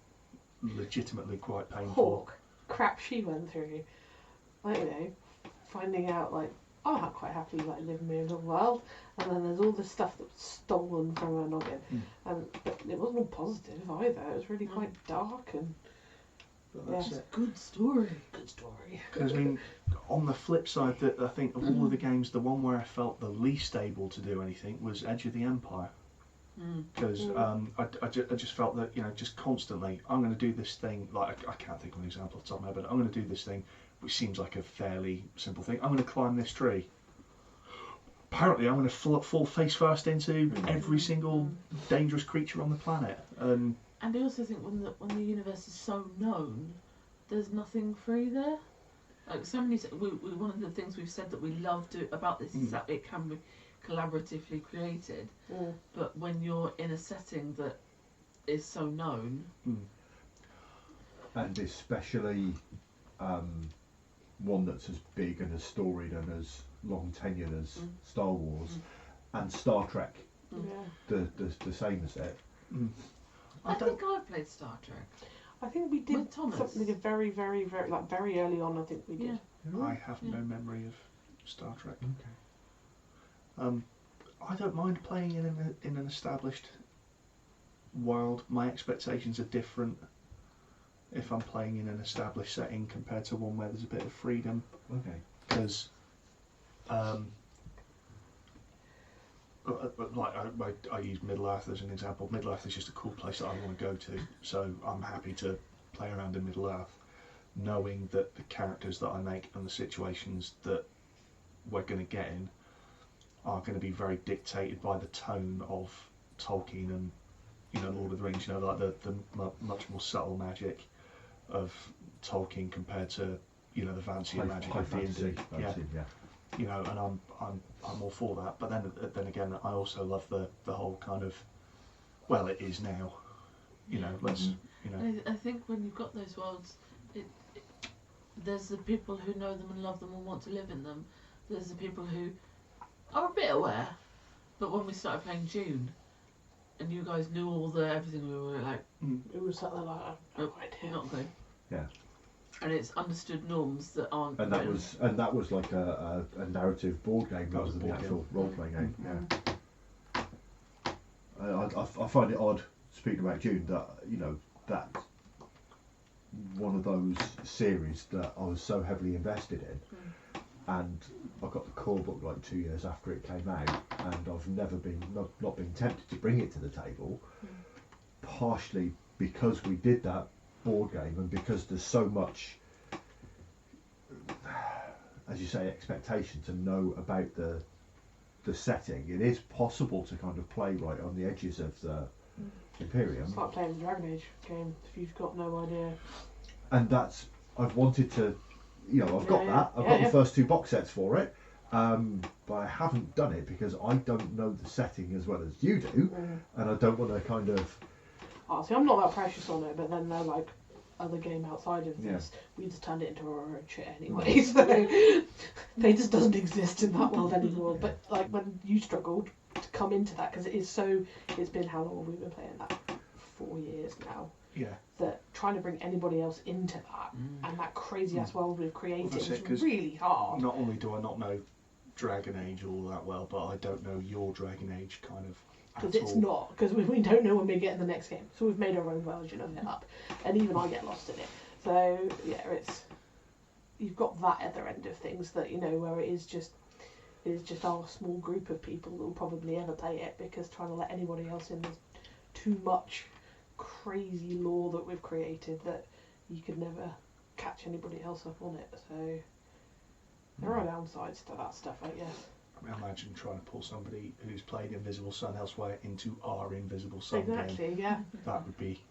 legitimately quite painful. Hawk, crap she went through. Like, you know, finding out, like, I quite happily like live in my own little world, and then there's all this stuff that was stolen from her noggin, but it wasn't all positive either. It was really quite dark and. But that's it. Good story. Good story. Because I mean, on the flip side, that I think of all of the games, the one where I felt the least able to do anything was Edge of the Empire. Because I just felt that, you know, just constantly, I'm going to do this thing, like, I can't think of an example off the top of my head, but I'm going to do this thing, which seems like a fairly simple thing. I'm going to climb this tree. Apparently, I'm going to fall face first into every single dangerous creature on the planet. And I also think when the universe is so known, there's nothing free there. Like so many, one of the things we've said that we love about this is that it can be collaboratively created. But when you're in a setting that is so known, and especially one that's as big and as storied and as long tenured as Star Wars and Star Trek, the same as it. I think I've played Star Trek. I think we did something very, very, very, like very early on. I think we did. I have no memory of Star Trek. I don't mind playing in an established world. My expectations are different if I'm playing in an established setting compared to one where there's a bit of freedom. Okay. Because, like I use Middle Earth as an example. Middle Earth is just a cool place that I want to go to, so I'm happy to play around in Middle Earth, knowing that the characters that I make and the situations that we're going to get in are going to be very dictated by the tone of Tolkien and, you know, Lord of the Rings. You know, like the much more subtle magic of Tolkien compared to, you know, the fancier magic of D&D. Yeah. You know, and I'm all for that. But then again, I also love the whole kind of, well, it is now. You know, let's you know. I think when you've got those worlds, there's the people who know them and love them and want to live in them. There's the people who are a bit aware, but when we started playing Dune, and you guys knew all the everything, we were like, It was something like nope, not good. Yeah. And it's understood norms that aren't. And that was like a narrative board game rather than the actual role playing game. Yeah. I find it odd, speaking about Dune, that, you know, that's one of those series that I was so heavily invested in, and I got the core book like 2 years after it came out, and I've never been not been tempted to bring it to the table, partially because we did that board game and because there's so much, as you say, expectation to know about the setting. It is possible to kind of play right on the edges of the Imperium. It's like playing a Dragon Age game if you've got no idea. And that's, I've wanted to, you know, I've got that. I've got the first 2 box sets for it, but I haven't done it because I don't know the setting as well as you do, and I don't want to kind of. Oh, see, I'm not that precious on it, but then they're like other game outside of this. We just turned it into our own shit anyway, so they just doesn't exist in that world anymore. But like when you struggled to come into that, because it's been how long have we been playing that? 4 years now. Yeah. That trying to bring anybody else into that and that crazy ass world we've created is really hard. Not only do I not know Dragon Age all that well, but I don't know your Dragon Age kind of. Because it's not, because we don't know when we get in the next game, so we've made our own version of it up, and even I get lost in it. So yeah, you've got that other end of things that, you know, where it is just our small group of people that will probably ever play it, because trying to let anybody else in, there's too much crazy lore that we've created that you could never catch anybody else up on it. So there are downsides to that stuff, I guess. imagine trying to pull somebody who's played Invisible Sun elsewhere into our Invisible Sun game. Exactly, yeah. That would be...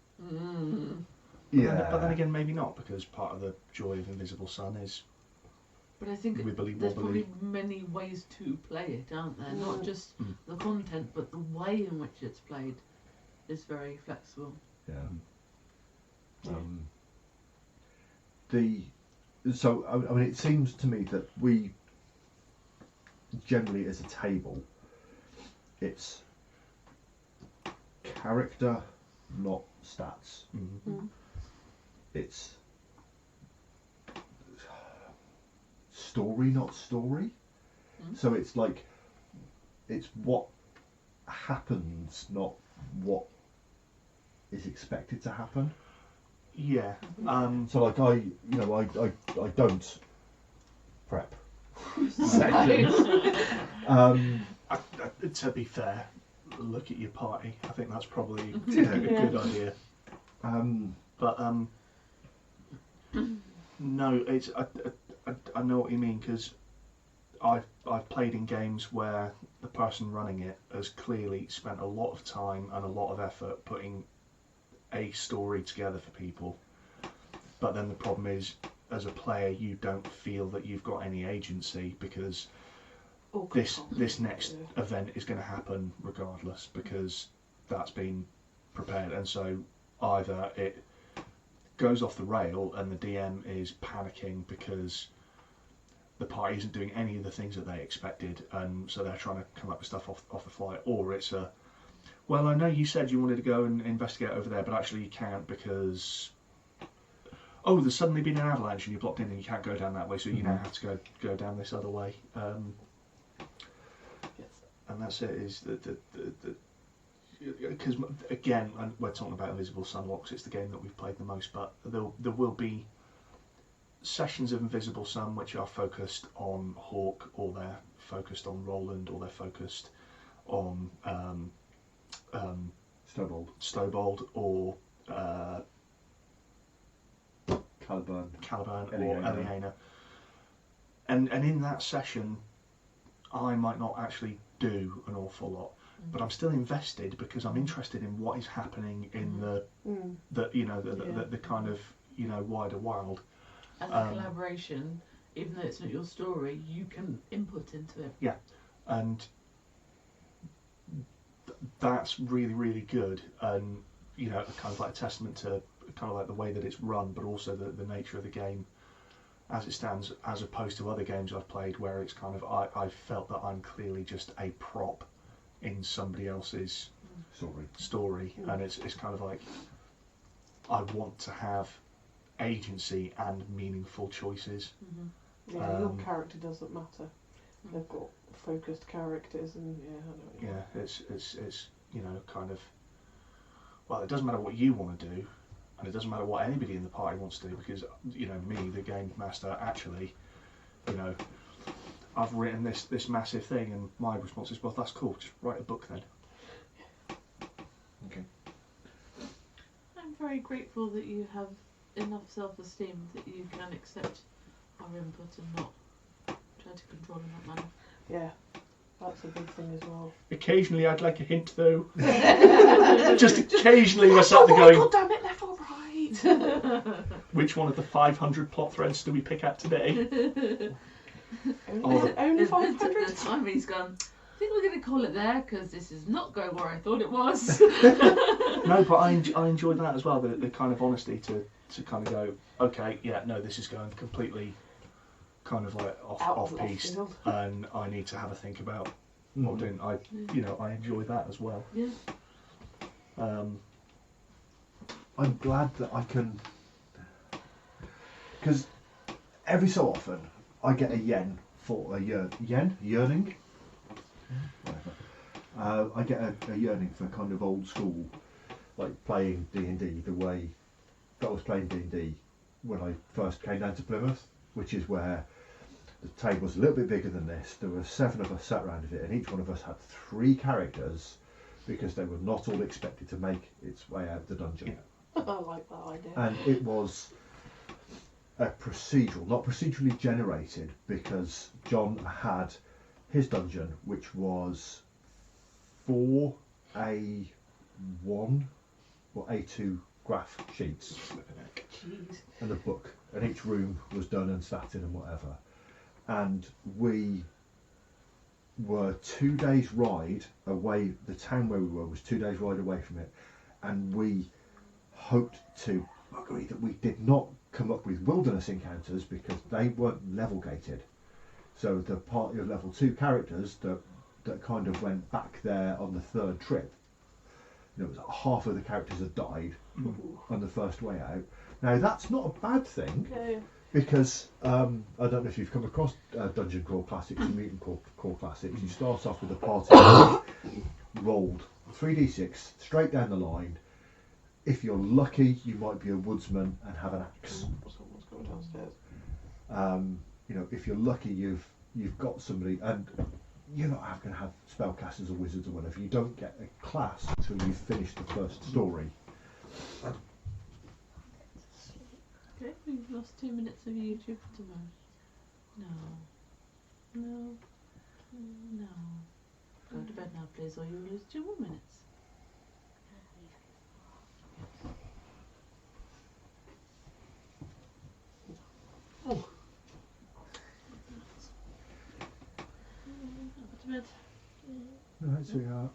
Yeah. But then again, maybe not, because part of the joy of Invisible Sun is But I think we believe there's more probably believe. many ways to play it, aren't there? Not just Mm. the content, but the way in which it's played is very flexible. Yeah. Yeah. So I mean, it seems to me that we generally, as a table, it's character, not stats. It's story, not story. So it's like, it's what happens, not what is expected to happen. Yeah. So like I don't prep. To be fair, look at your party. I think that's probably Yeah. a good idea. But no, it's I know what you mean, because I've played in games where the person running it has clearly spent a lot of time and a lot of effort putting a story together for people, but then the problem is, as a player, you don't feel that you've got any agency, because this next event is going to happen regardless, because that's been prepared, and so either it goes off the rail and the DM is panicking because the party isn't doing any of the things that they expected, and so they're trying to come up with stuff off the fly, or it's a, well, I know you said you wanted to go and investigate over there, but actually you can't because, oh, there's suddenly been an avalanche and you're blocked in and you can't go down that way, so you now have to go down this other way. And that's it, is because again, we're talking about Invisible Sun, it's the game that we've played the most, but there will be sessions of Invisible Sun which are focused on Hawk, or they're focused on Roland, or they're focused on Stowbold, or Caliburn, or Eliana. And in that session, I might not actually do an awful lot, but I'm still invested because I'm interested in what is happening in the kind of wider world. As a collaboration, even though it's not your story, you can input into it. Yeah, and that's really, really good, and kind of like a testament to kind of like the way that it's run, but also the nature of the game as it stands, as opposed to other games I've played where it's kind of I felt that I'm clearly just a prop in somebody else's story, and it's kind of like I want to have agency and meaningful choices. Yeah, your character doesn't matter. They've got focused characters, and I know. Yeah, it's kind of, well, it doesn't matter what you want to do, and it doesn't matter what anybody in the party wants to do, because me, the game master, actually, I've written this massive thing, and my response is, well, that's cool, just write a book then. Okay. I'm very grateful that you have enough self-esteem that you can accept our input and not try to control in that manner. Yeah, that's a big thing as well. Occasionally I'd like a hint though. Just occasionally we're sat there going, God damn it, left or right? which one of the 500 plot threads do we pick at today? Only 500? The time he's gone, I think we're going to call it there because this is not going where I thought it was. No, but I enjoyed that as well, the kind of honesty to kind of go, okay, yeah, no, this is going completely kind of like off piste, and I need to have a think about what I'm doing. I enjoy that as well. Yeah. I'm glad that I can, because every so often I get a yen for a yearning. Whatever. I get a yearning for kind of old school, like playing D&D the way that I was playing D&D when I first came down to Plymouth, which is where the table was a little bit bigger than this. There were 7 of us sat around it, and each one of us had 3 characters because they were not all expected to make its way out of the dungeon. I like that idea. And it was a procedural, not procedurally generated, because John had his dungeon, which was 4 A1 or A2 graph sheets Jeez. and a book, and each room was done and sat in and whatever. And we were 2 days ride away. The town where we were was 2 days ride away from it, and we hoped to agree that we did not come up with wilderness encounters because they weren't level gated. So the party of level 2 characters that kind of went back there on the third trip, you know, half of the characters had died on the first way out. Now that's not a bad thing, because I don't know if you've come across Dungeon Crawl Classics and Mutant Crawl Classics. You start off with a party rolled 3d6 straight down the line. If you're lucky, you might be a woodsman and have an axe. Someone's going downstairs. You know, if you're lucky, you've got somebody, and you're not going to have spellcasters or wizards or whatever. You don't get a class until you've finished the first story. Okay, we've lost 2 minutes of YouTube for tomorrow. No. Go to bed now, please, or you'll lose 2 more minutes. Oh. Go to bed. Right, sweetheart.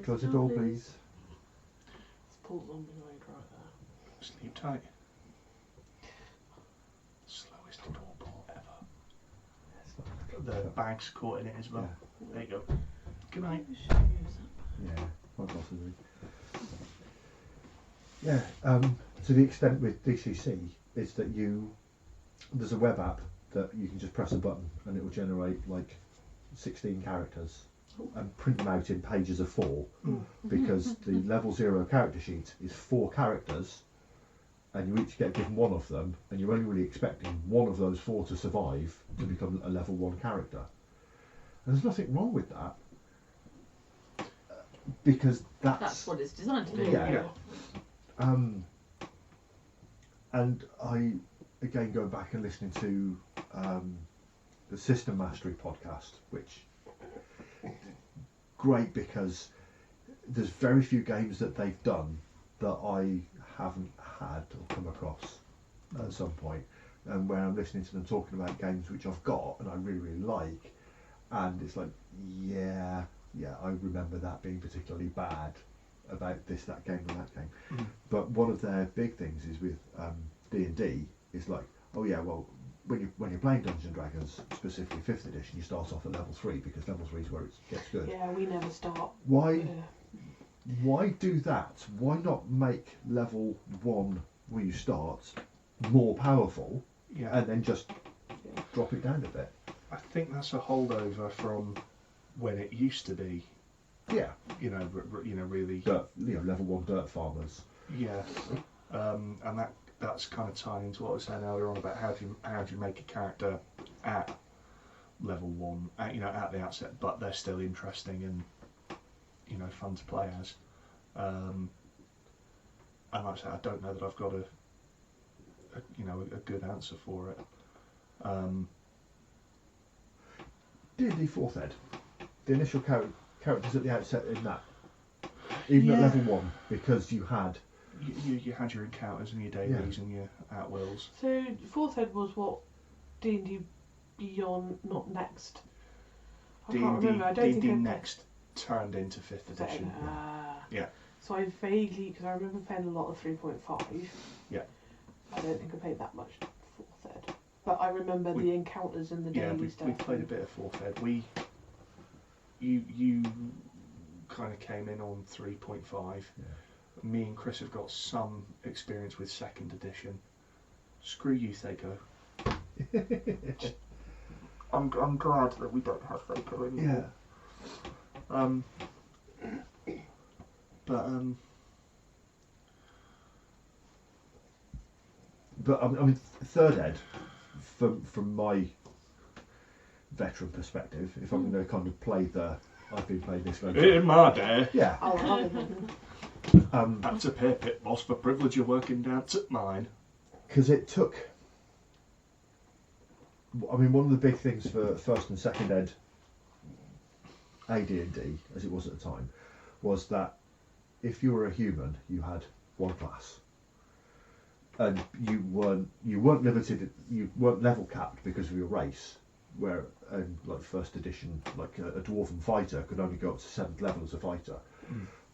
Close the door, please. Let's pull zombie raid right there. Sleep tight. Slowest door pull ever. The bag's caught in it as well. Yeah. There you go. Good night. Yeah, quite possibly. Yeah, to the extent with DCC is that there's a web app that you can just press a button and it will generate like 16 characters and print them out in pages of 4, because the level 0 character sheet is 4 characters and you each get given one of them, and you're only really expecting one of those 4 to survive to become a level 1 character. And there's nothing wrong with that, because That's what it's designed to do. Yeah. And I, again, going back and listening to the System Mastery podcast, which great, because there's very few games that they've done that I haven't had or come across at some point. And when I'm listening to them talking about games which I've got and I really, really like, and it's like, yeah, I remember that being particularly bad about this, that game, and that game. But one of their big things is with D&D is like, oh yeah, well, when you're playing Dungeons and Dragons, specifically 5th edition, you start off at level 3 because level 3 is where it gets good. Yeah, we never start. Why do that? Why not make level 1 where you start more powerful, and then just drop it down a bit? I think that's a holdover from when it used to be. Yeah. Really. Level 1 dirt farmers. Yeah. And that's kind of tying into what I was saying earlier on about how do you make a character at level 1, at the outset, but they're still interesting and fun to play as. And like I said, I don't know that I've got a good answer for it. D&D 4th Ed, the initial characters at the outset in that, even at level 1, because you had you had your encounters and your dailies and your at-wills. So 4th Ed was what D&D Beyond, not Next. I can't remember. I don't think D&D Next turned into 5th edition. Yeah. So I vaguely, because I remember playing a lot of 3.5. Yeah. I don't think I played that much 4th Ed, but I remember the encounters and the daily stuff. We played a bit of 4th Ed. You kind of came in on 3.5. Yeah. Me and Chris have got some experience with 2nd edition. Screw you, Thaco. I'm glad that we don't have Thaco anymore. Yeah. But I mean, 3rd Ed, from my veteran perspective, if I'm going to kind of play the I've been playing this game. In my day, Yeah. that's a pay pit boss for privilege of working dance at mine. Because it took. I mean, one of the big things for first and second ed AD&D, as it was at the time, was that if you were a human, you had one class, and you weren't limited, you weren't level capped because of your race. Where in like first edition, like a dwarven fighter could only go up to 7th level as a fighter,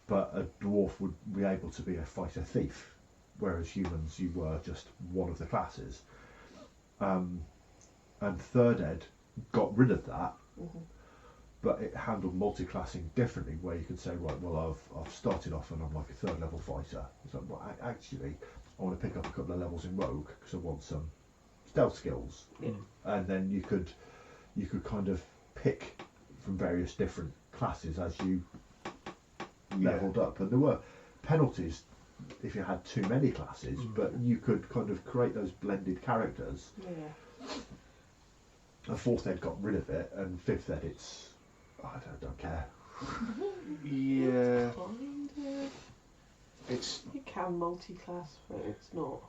but a dwarf would be able to be a fighter thief, whereas humans you were just one of the classes. And third ed got rid of that, but it handled multi-classing differently, where you could say, right, well, I've started off and I'm like a 3rd level fighter. It's like, well, actually, I want to pick up a couple of levels in rogue because I want some stealth skills. And then you could kind of pick from various different classes as you leveled up, and there were penalties if you had too many classes, but you could kind of create those blended characters. And 4th ed got rid of it, and 5th ed I don't care. Yeah, it's You can multi-class, but it's not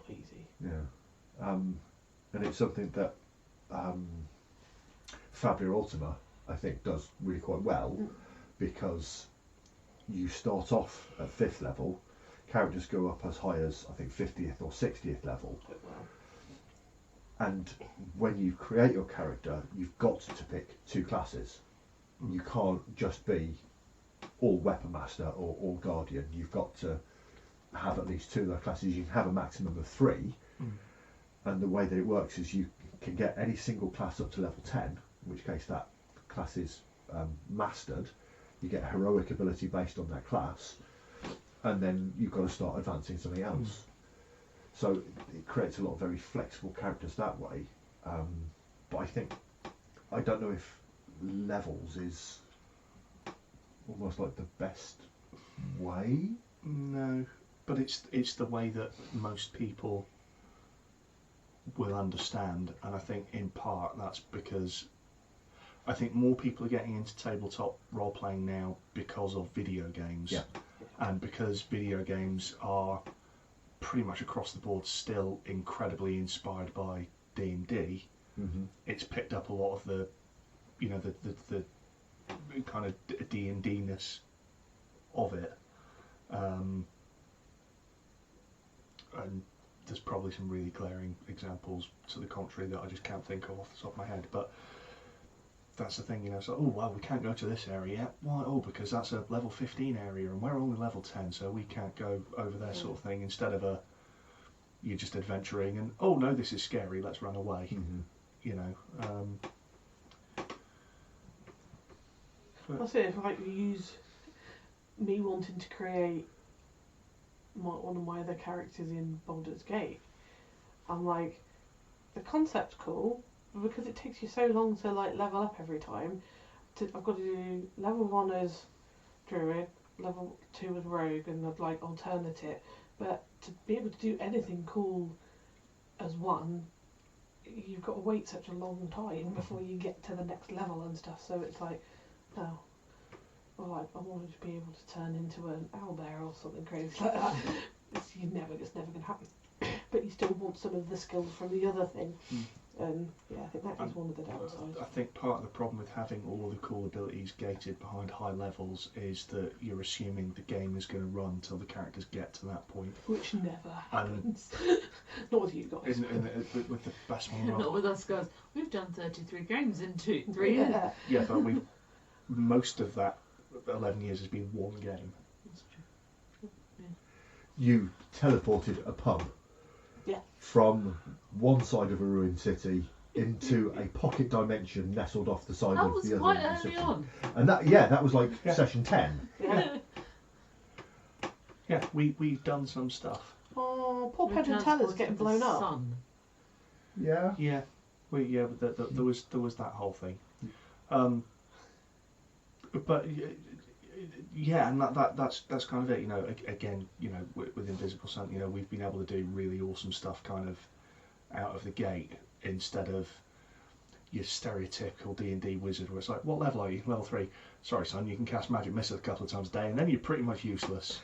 easy. Yeah, and it's something that Fabula Ultima, I think, does really quite well, because you start off at 5th level, characters go up as high as I think 50th or 60th level, and when you create your character, you've got to pick 2 classes. You can't just be all Weapon Master or all Guardian. You've got to have at least 2 of those classes. You can have a maximum of 3, and the way that it works is you can get any single class up to level 10, in which case that class is mastered. You get a heroic ability based on that class, and then you've got to start advancing something else. So it creates a lot of very flexible characters that way. But I don't know if levels is almost like the best way. no, but it's the way that most people will understand, and I think in part that's because I think more people are getting into tabletop role playing now because of video games, and because video games are pretty much across the board still incredibly inspired by D&D. It's picked up a lot of the kind of D&D-ness of it, and there's probably some really glaring examples to the contrary that I just can't think of off the top of my head, but that's the thing, it's like, oh well, we can't go to this area yet. Why? Oh, because that's a level 15 area and we're only level 10, so we can't go over there, sort of thing, instead of you're just adventuring and, oh no, this is scary, let's run away. That's it. If you use me wanting to create one of my other characters in Baldur's Gate, I'm like, the concept's cool, but because it takes you so long to like level up every time, I've got to do level 1 as Druid, level 2 as Rogue, and I'd like alternate it. But to be able to do anything cool as one, you've got to wait such a long time before you get to the next level and stuff. So it's like, oh, well, like, I wanted to be able to turn into an owlbear or something crazy like that. It's never going to happen. But you still want some of the skills from the other thing. And yeah, I think that is one of the downsides. I think part of the problem with having all the cool abilities gated behind high levels is that you're assuming the game is going to run until the characters get to that point. Which never happens. Not with you guys. With the best one. Not with us guys. We've done 33 games in 3 years. Yeah, but most of that 11 years has been one game. That's true. Yeah. You teleported a pub from one side of a ruined city into a pocket dimension nestled off the side That of was the other quite ruined early city. on. And that was like session 10. Yeah, we've done some stuff. Oh, poor Pedro getting blown up. Sun. Yeah. Yeah, but there was that whole thing. But yeah, and that's kind of it. Again, with Invisible Sun, we've been able to do really awesome stuff kind of out of the gate, instead of your stereotypical D&D wizard where it's like, what level are you? Level 3. Sorry son, you can cast magic missile a couple of times a day and then you're pretty much useless.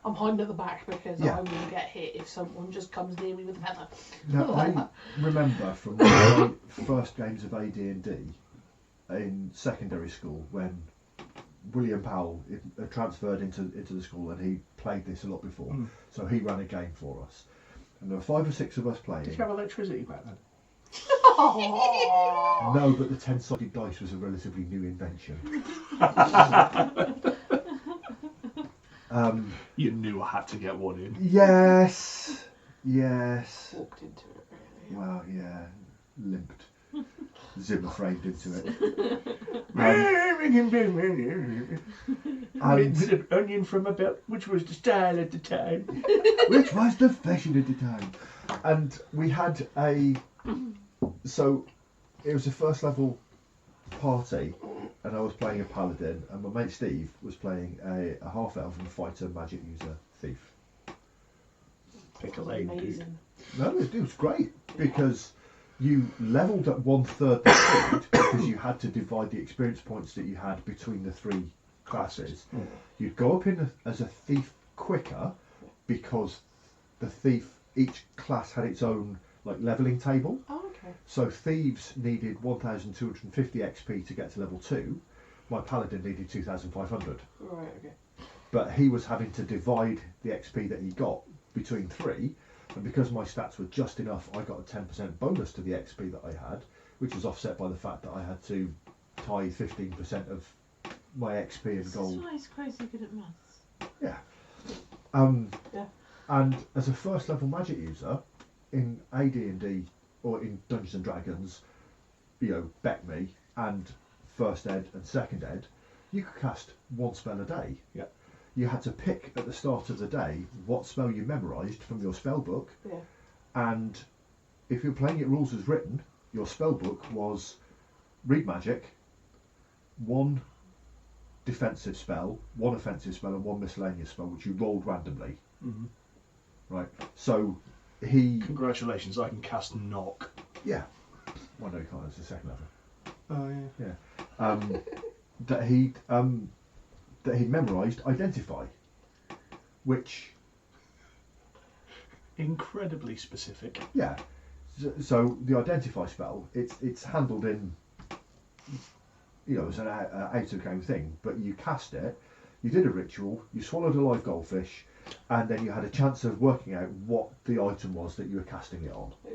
I'm hiding at the back because Yeah. I will get hit if someone just comes near me with a feather. Now, I remember from my first games of AD&D in secondary school when William Powell had transferred into the school and he played this a lot before. So he ran a game for us. And there were 5 or 6 of us playing. Did you have electricity back then? No, but the 10-sided dice was a relatively new invention. You knew I had to get one in. Yes. Walked into it, really. Well, yeah, limped. Zimmer framed into it. Bit of onion from a belt, which was the style at the time. Which was the fashion at the time. And we had so it was a first level party and I was playing a paladin and my mate Steve was playing a half-elven fighter magic user thief. Pick a lane, dude. Amazing. No, it was great because you levelled at 1/3 the speed because you had to divide the experience points that you had between the 3 classes. You'd go up as a thief quicker because the thief, each class had its own like levelling table. Oh, okay. So thieves needed 1,250 XP to get to level 2. My paladin needed 2,500. Right, okay. But he was having to divide the XP that he got between 3. And because my stats were just enough, I got a 10% bonus to the XP that I had, which was offset by the fact that I had to tie 15% of my XP and gold. That's why he's crazy good at maths. Yeah. Yeah. And as a first level magic user in AD&D or in Dungeons and Dragons, you know, Beck Me and first ed and second ed, you could cast 1 spell a day. Yeah. You had to pick at the start of the day what spell you memorised from your spell book. Yeah. And if you're playing it rules as written, your spell book was read magic, 1 defensive spell, 1 offensive spell, and 1 miscellaneous spell, which you rolled randomly. Mm-hmm. Right. So he. Congratulations, I can cast knock. Yeah. Well, no, you can't. It's the second level. Oh yeah. That he memorised identify, which Incredibly specific. yeah. So the identify spell, it's handled in, you know, as an out of game thing. But you cast it, you did a ritual, you swallowed a live goldfish, and then you had a chance of working out what the item was that you were casting it on. Yeah.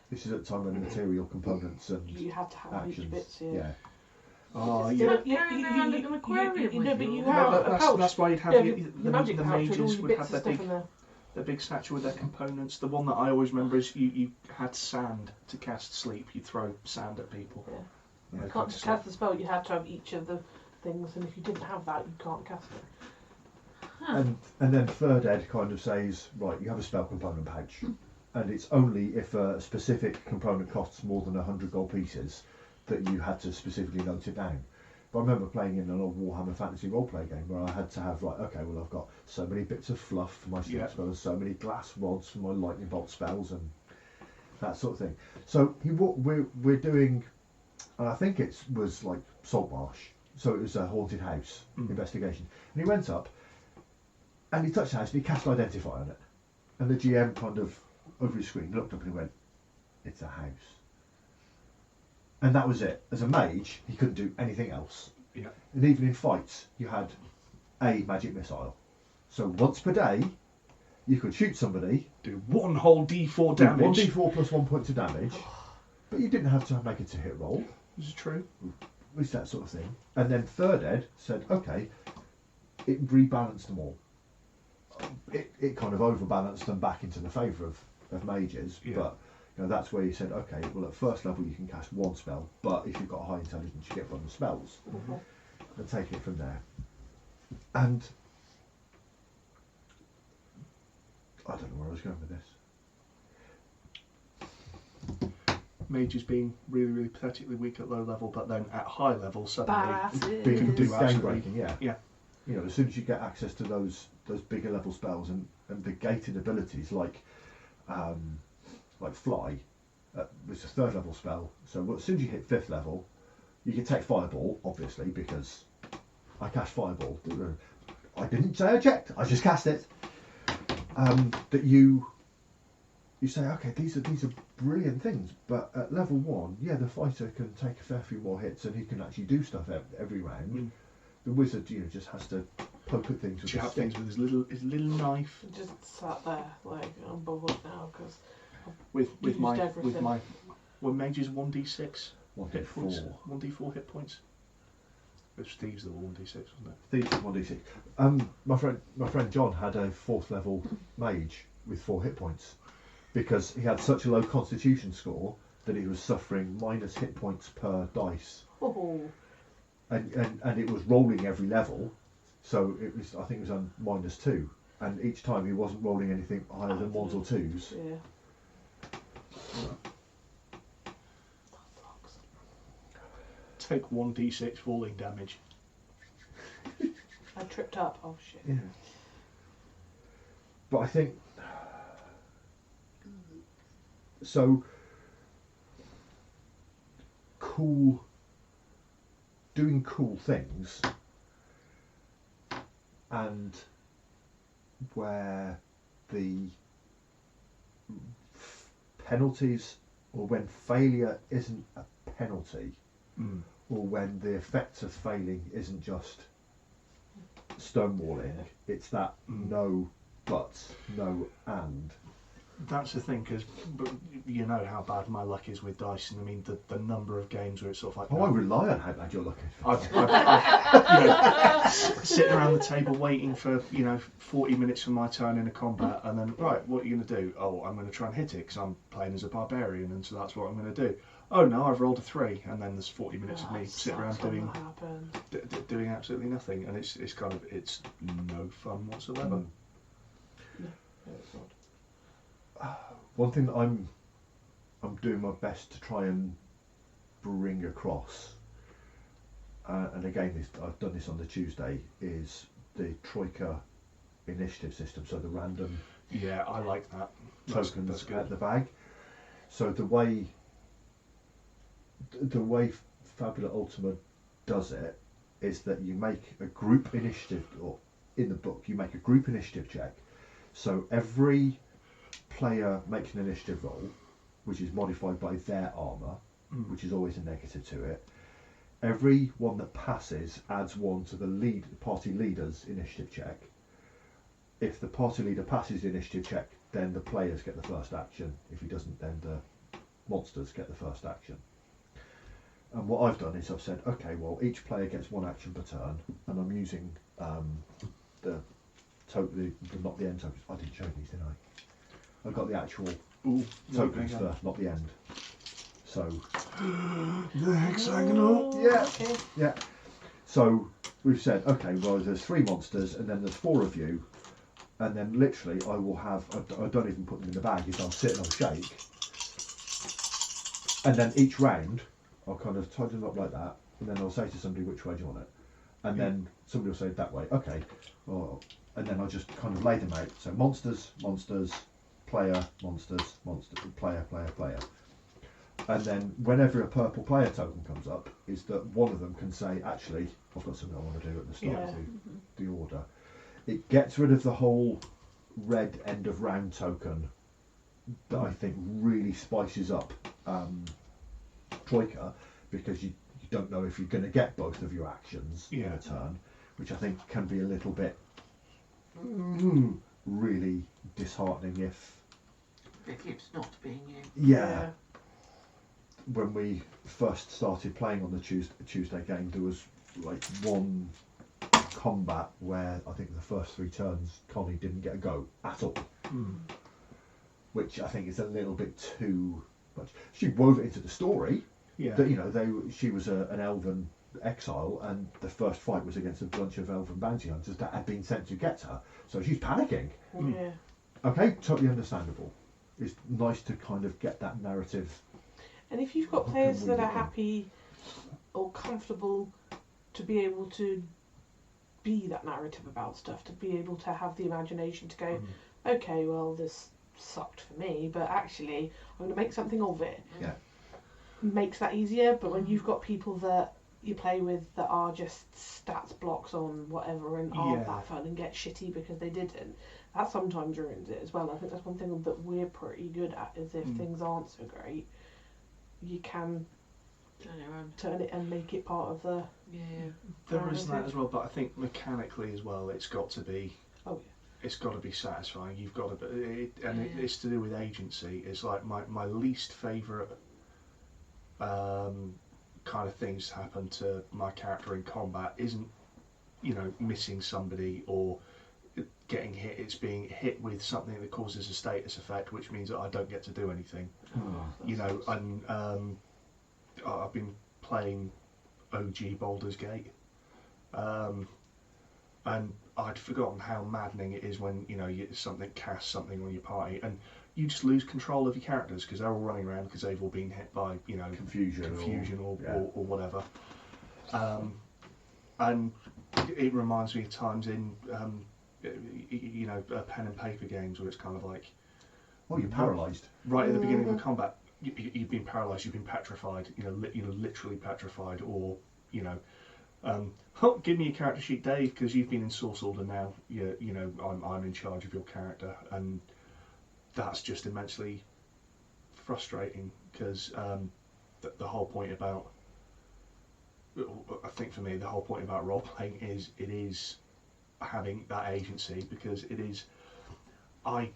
This is at the time when material components and You had to have actions. each bits, yeah. Yeah. Oh, It's yeah. still carrying around like an aquarium you with know, but you. you all. have Well, a pouch. that's why you'd have Yeah, your the magic the pouch with all mages your would bits have and their stuff in there. the big statue with their components. The one that I always remember is you had sand to cast sleep. You throw sand at people. Yeah. Yeah. You can't just cast the spell, you have to have each of the things, and if you didn't have that, you can't cast it. And then third ed kind of says, right, you have a spell component pouch, and it's only if a specific component costs more than 100 gold pieces that you had to specifically note it down. But I remember playing in an old Warhammer Fantasy roleplay game where I had to have, right, okay, well I've got so many bits of fluff for my sleep spells, so many glass rods for my lightning bolt spells, and that sort of thing. So we're doing, and I think it was like Saltmarsh, so it was a haunted house investigation, and he went up and he touched the house and he cast identify on it, and the GM kind of over his screen looked up and he went, it's a house. And that was it. As a mage, he couldn't do anything else. Yeah. And even in fights, you had a magic missile. So once per day, you could shoot somebody, Do 1 whole D4 do damage. 1d4 plus 1 point of damage, but you didn't have to make it to hit roll. This is true. It's that sort of thing. And then third ed said, okay, it rebalanced them all. It kind of overbalanced them back into the favour of mages, Yeah. but you know, that's where you said, okay, well at first level you can cast 1 spell, but if you've got high intelligence you get bonus spells, and take it from there. And I don't know where I was going with this. Mages being really, really pathetically weak at low level, but then at high level suddenly Badasses. Being can do game absolutely- breaking, yeah. Yeah. You know, as soon as you get access to those bigger level spells and the gated abilities like fly, It's a 3rd level spell, so as soon as you hit 5th level, you can take Fireball, obviously, because I cast Fireball. I didn't say eject, I just cast it. That you say, okay, these are brilliant things, but at level 1, yeah, the fighter can take a fair few more hits and he can actually do stuff every round. The wizard, just has to poke at things with his stick. things with his little knife. Just sat there like I'm bored now because With my mages 1d6 hit 1d4. points, 1d4 hit points. It was Thieves that were 1d6, wasn't it? Thieves 1d6. My friend John had a 4th level mage with 4 hit points because he had such a low Constitution score that he was suffering minus hit points per dice. oh, And it was rolling every level, so I think it was on -2, and each time he wasn't rolling anything higher than 1s or 2s. yeah. Take 1d6 falling damage. I tripped up. Oh shit. Yeah. But I think so. Doing cool things, and where the penalties, or when failure isn't a penalty, or when the effects of failing isn't just stonewalling, it's that no buts, no and. That's the thing, because you know how bad my luck is with dice, and I mean the number of games where it's sort of like. Oh, I rely on how bad you're looking. I've sitting around the table waiting for 40 minutes for my turn in a combat, and then right, what are you going to do? Oh, I'm going to try and hit it because I'm playing as a barbarian, and so that's what I'm going to do. Oh no, I've rolled a 3, and then there's 40 minutes of me sitting around doing absolutely nothing, and it's no fun whatsoever. One thing that I'm doing my best to try and bring across, and again I've done this on the Tuesday, is the Troika initiative system. So the random I like that. tokens That's good. at the bag. So the way Fabula Ultima does it is that you make a group initiative, or in the book you make a group initiative check. So every player makes an initiative roll, which is modified by their armour, which is always a negative to it. Every one that passes adds 1 to the party leader's initiative check. If the party leader passes the initiative check, then the players get the first action. If he doesn't, then the monsters get the first action. And what I've done is I've said, okay, well, each player gets 1 action per turn, and I'm using not the end tokens. I didn't show these, did I? I've got the actual tokens first, not the end. So the hexagonal. Yeah. Okay. Yeah. So we've said, okay, well, there's 3 monsters, and then there's 4 of you, and then literally I will have. I don't even put them in the bag. I'll sit and I'll shake, and then each round I'll kind of tie them up like that, and then I'll say to somebody, which way do you want it? And then somebody will say that way. Okay. Well, and then I'll just kind of lay them out. So monsters, player, monsters, player. And then whenever a purple player token comes up, is that one of them can say, actually, I've got something I want to do at the start of the order. It gets rid of the whole red end of round token that I think really spices up Troika, because you don't know if you're going to get both of your actions in a turn, which I think can be a little bit really disheartening if it keeps not being you. Yeah. When we first started playing on the Tuesday game, there was like one combat where I think the first 3 turns Connie didn't get a go at all, which I think is a little bit too much. She wove it into the story that she was an elven exile, and the first fight was against a bunch of elven bounty hunters that had been sent to get her, so she's panicking. Yeah. Okay, totally understandable. It's nice to kind of get that narrative. And if you've got players that are happy or comfortable to be able to be that narrative about stuff, to be able to have the imagination to go, okay, well, this sucked for me, but actually I'm going to make something of it. Yeah. Makes that easier, but when you've got people that you play with that are just stats blocks on whatever and aren't that fun and get shitty because they didn't, that sometimes ruins it as well. I think that's one thing that we're pretty good at, is if things aren't so great, you can turn it and make it part of the... There is that as well, but I think mechanically as well, it's got to be... It's got to be satisfying. You've got to be... it's to do with agency. It's like my least favourite kind of things happen to my character in combat isn't, missing somebody or getting hit. It's being hit with something that causes a status effect, which means that I don't get to do anything. I've been playing OG Baldur's Gate, and I'd forgotten how maddening it is when something casts something on your party and you just lose control of your characters because they're all running around because they've all been hit by confusion or whatever. And it reminds me of times in pen and paper games where it's kind of like, you're paralysed right at the beginning of the combat. You've been paralysed. You've been petrified. Literally petrified, or give me a character sheet, Dave, because you've been ensorcelled and now I'm in charge of your character, and that's just immensely frustrating because the whole point about, I think for me, the whole point about role playing is it is having that agency, because it is, I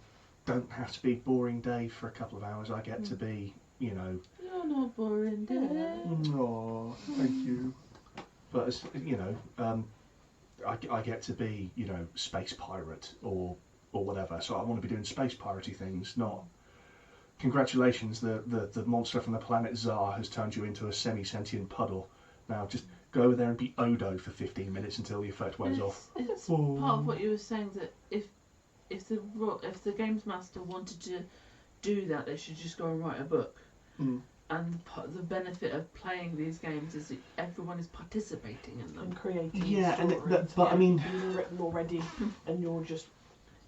don't have to be boring Dave for a couple of hours. I get to be, You're not boring, Dave. Oh, thank you. But as I get to be, space pirate or whatever. So I want to be doing space piratey things, not congratulations, the monster from the planet Zar has turned you into a semi-sentient puddle. Now just go over there and be Odo for 15 minutes until the effect wears off. It's part of what you were saying, that if the games master wanted to do that, they should just go and write a book. And the benefit of playing these games is that everyone is participating in them and creating but I mean, being written already, and you're just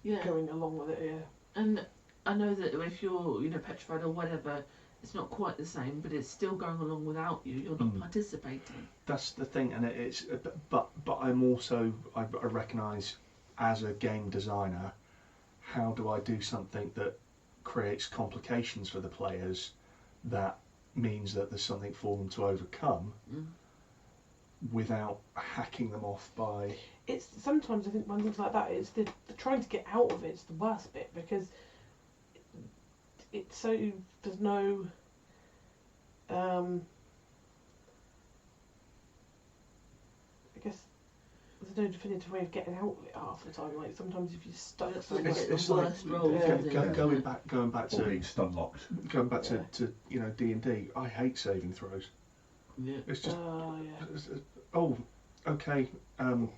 going along with it. And I know that if you're petrified or whatever, it's not quite the same, but it's still going along without you. You're not participating. That's the thing, and it's but I'm also, I recognise as a game designer, how do I do something that creates complications for the players that means that there's something for them to overcome without hacking them off by... It's sometimes, I think, when things like that, it's the trying to get out of it's the worst bit, because it's so, there's no I guess there's no definitive way of getting out of it half the time. Like sometimes if you're stuck somewhere, it's the worst role. Going back to being stun locked. Going back to D&D, I hate saving throws. Yeah. It's just okay. And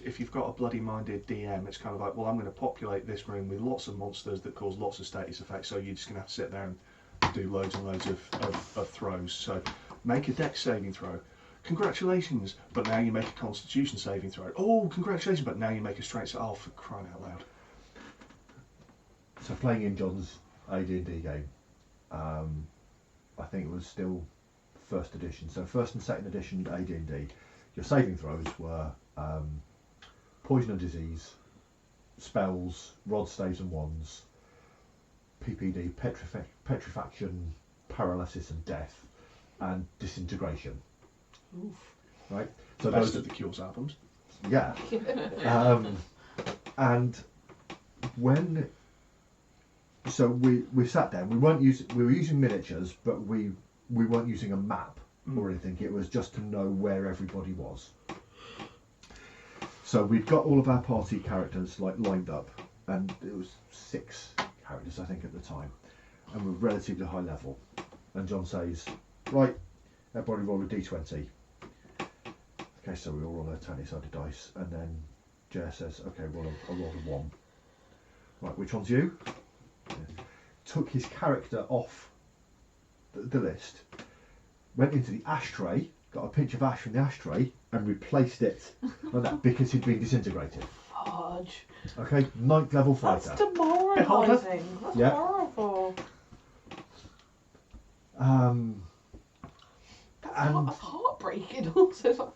if you've got a bloody minded DM, it's kind of like, well, I'm going to populate this room with lots of monsters that cause lots of status effects, so you're just going to have to sit there and do loads and loads of throws. So make a dex saving throw. Congratulations, but now you make a constitution saving throw. Oh, congratulations, but now you make a strength. Oh, for crying out loud. So playing in John's AD&D game, I think it was still first edition. So first and second edition AD&D, your saving throws were poison and disease, spells, rod, staves and wands, PPD, petrifaction, paralysis and death, and disintegration. Oof. Right. So Best those of the Cures albums. Yeah. And when we sat down, we were using miniatures, but we weren't using a map or anything. It was just to know where everybody was. So we'd got all of our party characters lined up, and it was 6 characters I think at the time, and we're relatively high level. And John says, right, everybody roll a d20. Okay, so we all roll a 20-sided dice, and then Jer says, okay, I'll roll a 1. Right, which one's you? Yeah. Took his character off the list, went into the ashtray, got a pinch of ash from the ashtray, and replaced it like that because he'd been disintegrated. Fudge. Okay, 9th level That's fighter. demoralising. That's Yeah. horrible. That's heartbreaking also. It's like,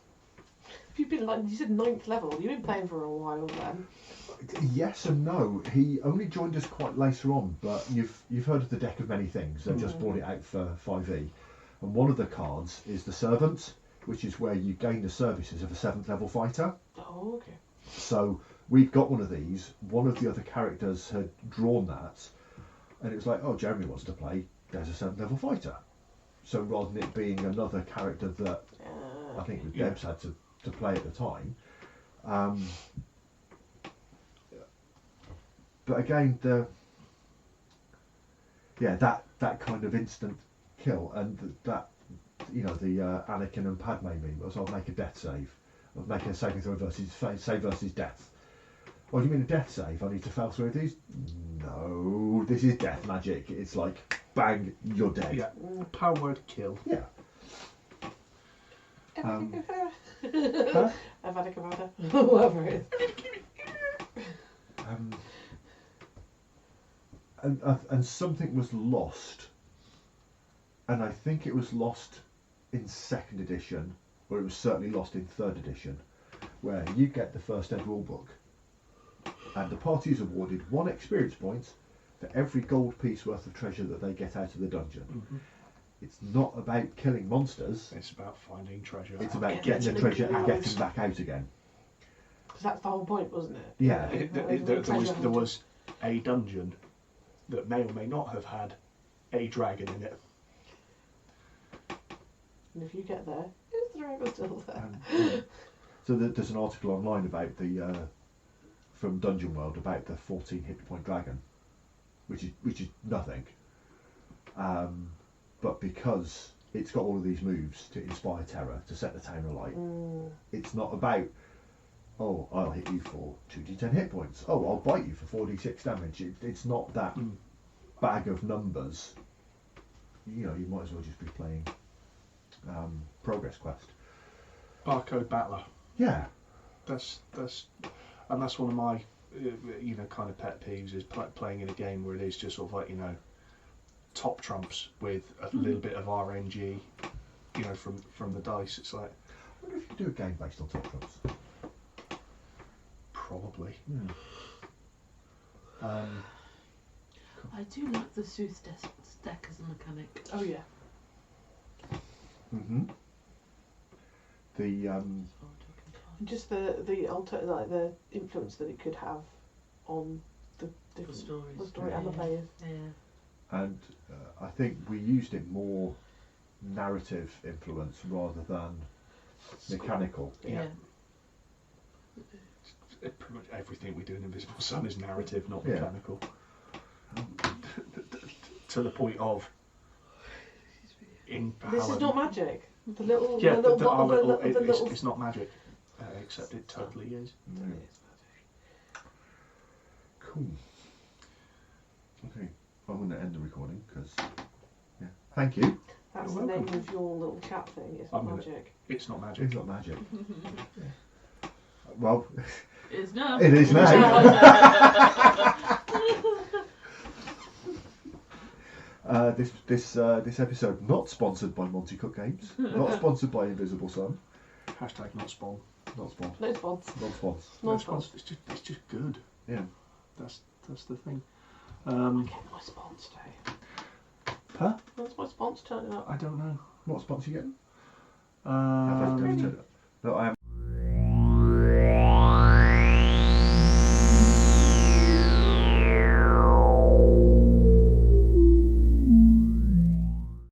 if you've been, like you said, 9th level, you've been playing for a while then. Yes and no. He only joined us quite later on, but you've heard of the Deck of Many Things. They just brought it out for 5e. And one of the cards is the Servant, which is where you gain the services of a 7th level fighter. Oh, okay. So we've got one of these. One of the other characters had drawn that, and it was like, oh, Jeremy wants to play. There's a 7th level fighter. So rather than it being another character that I think Debs had to play at the time. But again, that kind of instant kill, and that the Anakin and Padme meme was, I'll make a death save. I'll make a saving throw versus save versus death. Oh, you mean a death save? I need to fail through these? No, this is death magic. It's like, bang, you're dead. Yeah, power word kill. Yeah. Whatever it is. And something was lost, and I think it was lost in 2nd edition, or it was certainly lost in 3rd edition, where you get the first ed rulebook, and the party is awarded 1 experience point for every gold piece worth of treasure that they get out of the dungeon. Mm-hmm. It's not about killing monsters. It's about finding treasure. It's about getting the treasure and getting back out again. Because that's the whole point, wasn't it? Yeah. There was a dungeon that may or may not have had a dragon in it. And if you get there, is the dragon still there? So there's an article online about from Dungeon World about the 14 hit point dragon, which is nothing. But because it's got all of these moves to inspire terror, to set the town alight, it's not about, oh, I'll hit you for 2d10 hit points. Oh, I'll bite you for 4d6 damage. It's not that bag of numbers. You might as well just be playing Progress Quest. Barcode Battler. Yeah. That's one of my kind of pet peeves, is playing in a game where it is just sort of like top trumps with a little bit of RNG, from the dice. It's like, I wonder if you could do a game based on top trumps. Probably. I do like the Sooth deck as a mechanic. Oh yeah. Just the the influence that it could have on the different stories, the story and the players. Yeah. And I think we used it more narrative influence rather than mechanical. Yeah. Pretty much everything we do in Invisible Sun is narrative, not mechanical. To the point of This is not magic. The little it's not magic, except it totally is. Cool. Okay, I'm going to end the recording because, thank you. That's You're the name welcome. of your little chat thing. It's not magic. It's not magic. It's not magic. Well, It's now. it is now. This episode not sponsored by Monty Cook Games, not sponsored by Invisible Sun, Hashtag not spawn. not sponsored, No spons. not sponsored. No spons. It's just good. Yeah. That's the thing. I'm getting my spons today. Huh? When's my spons turning up? I don't know. What sponsor you getting? Um, No, I am.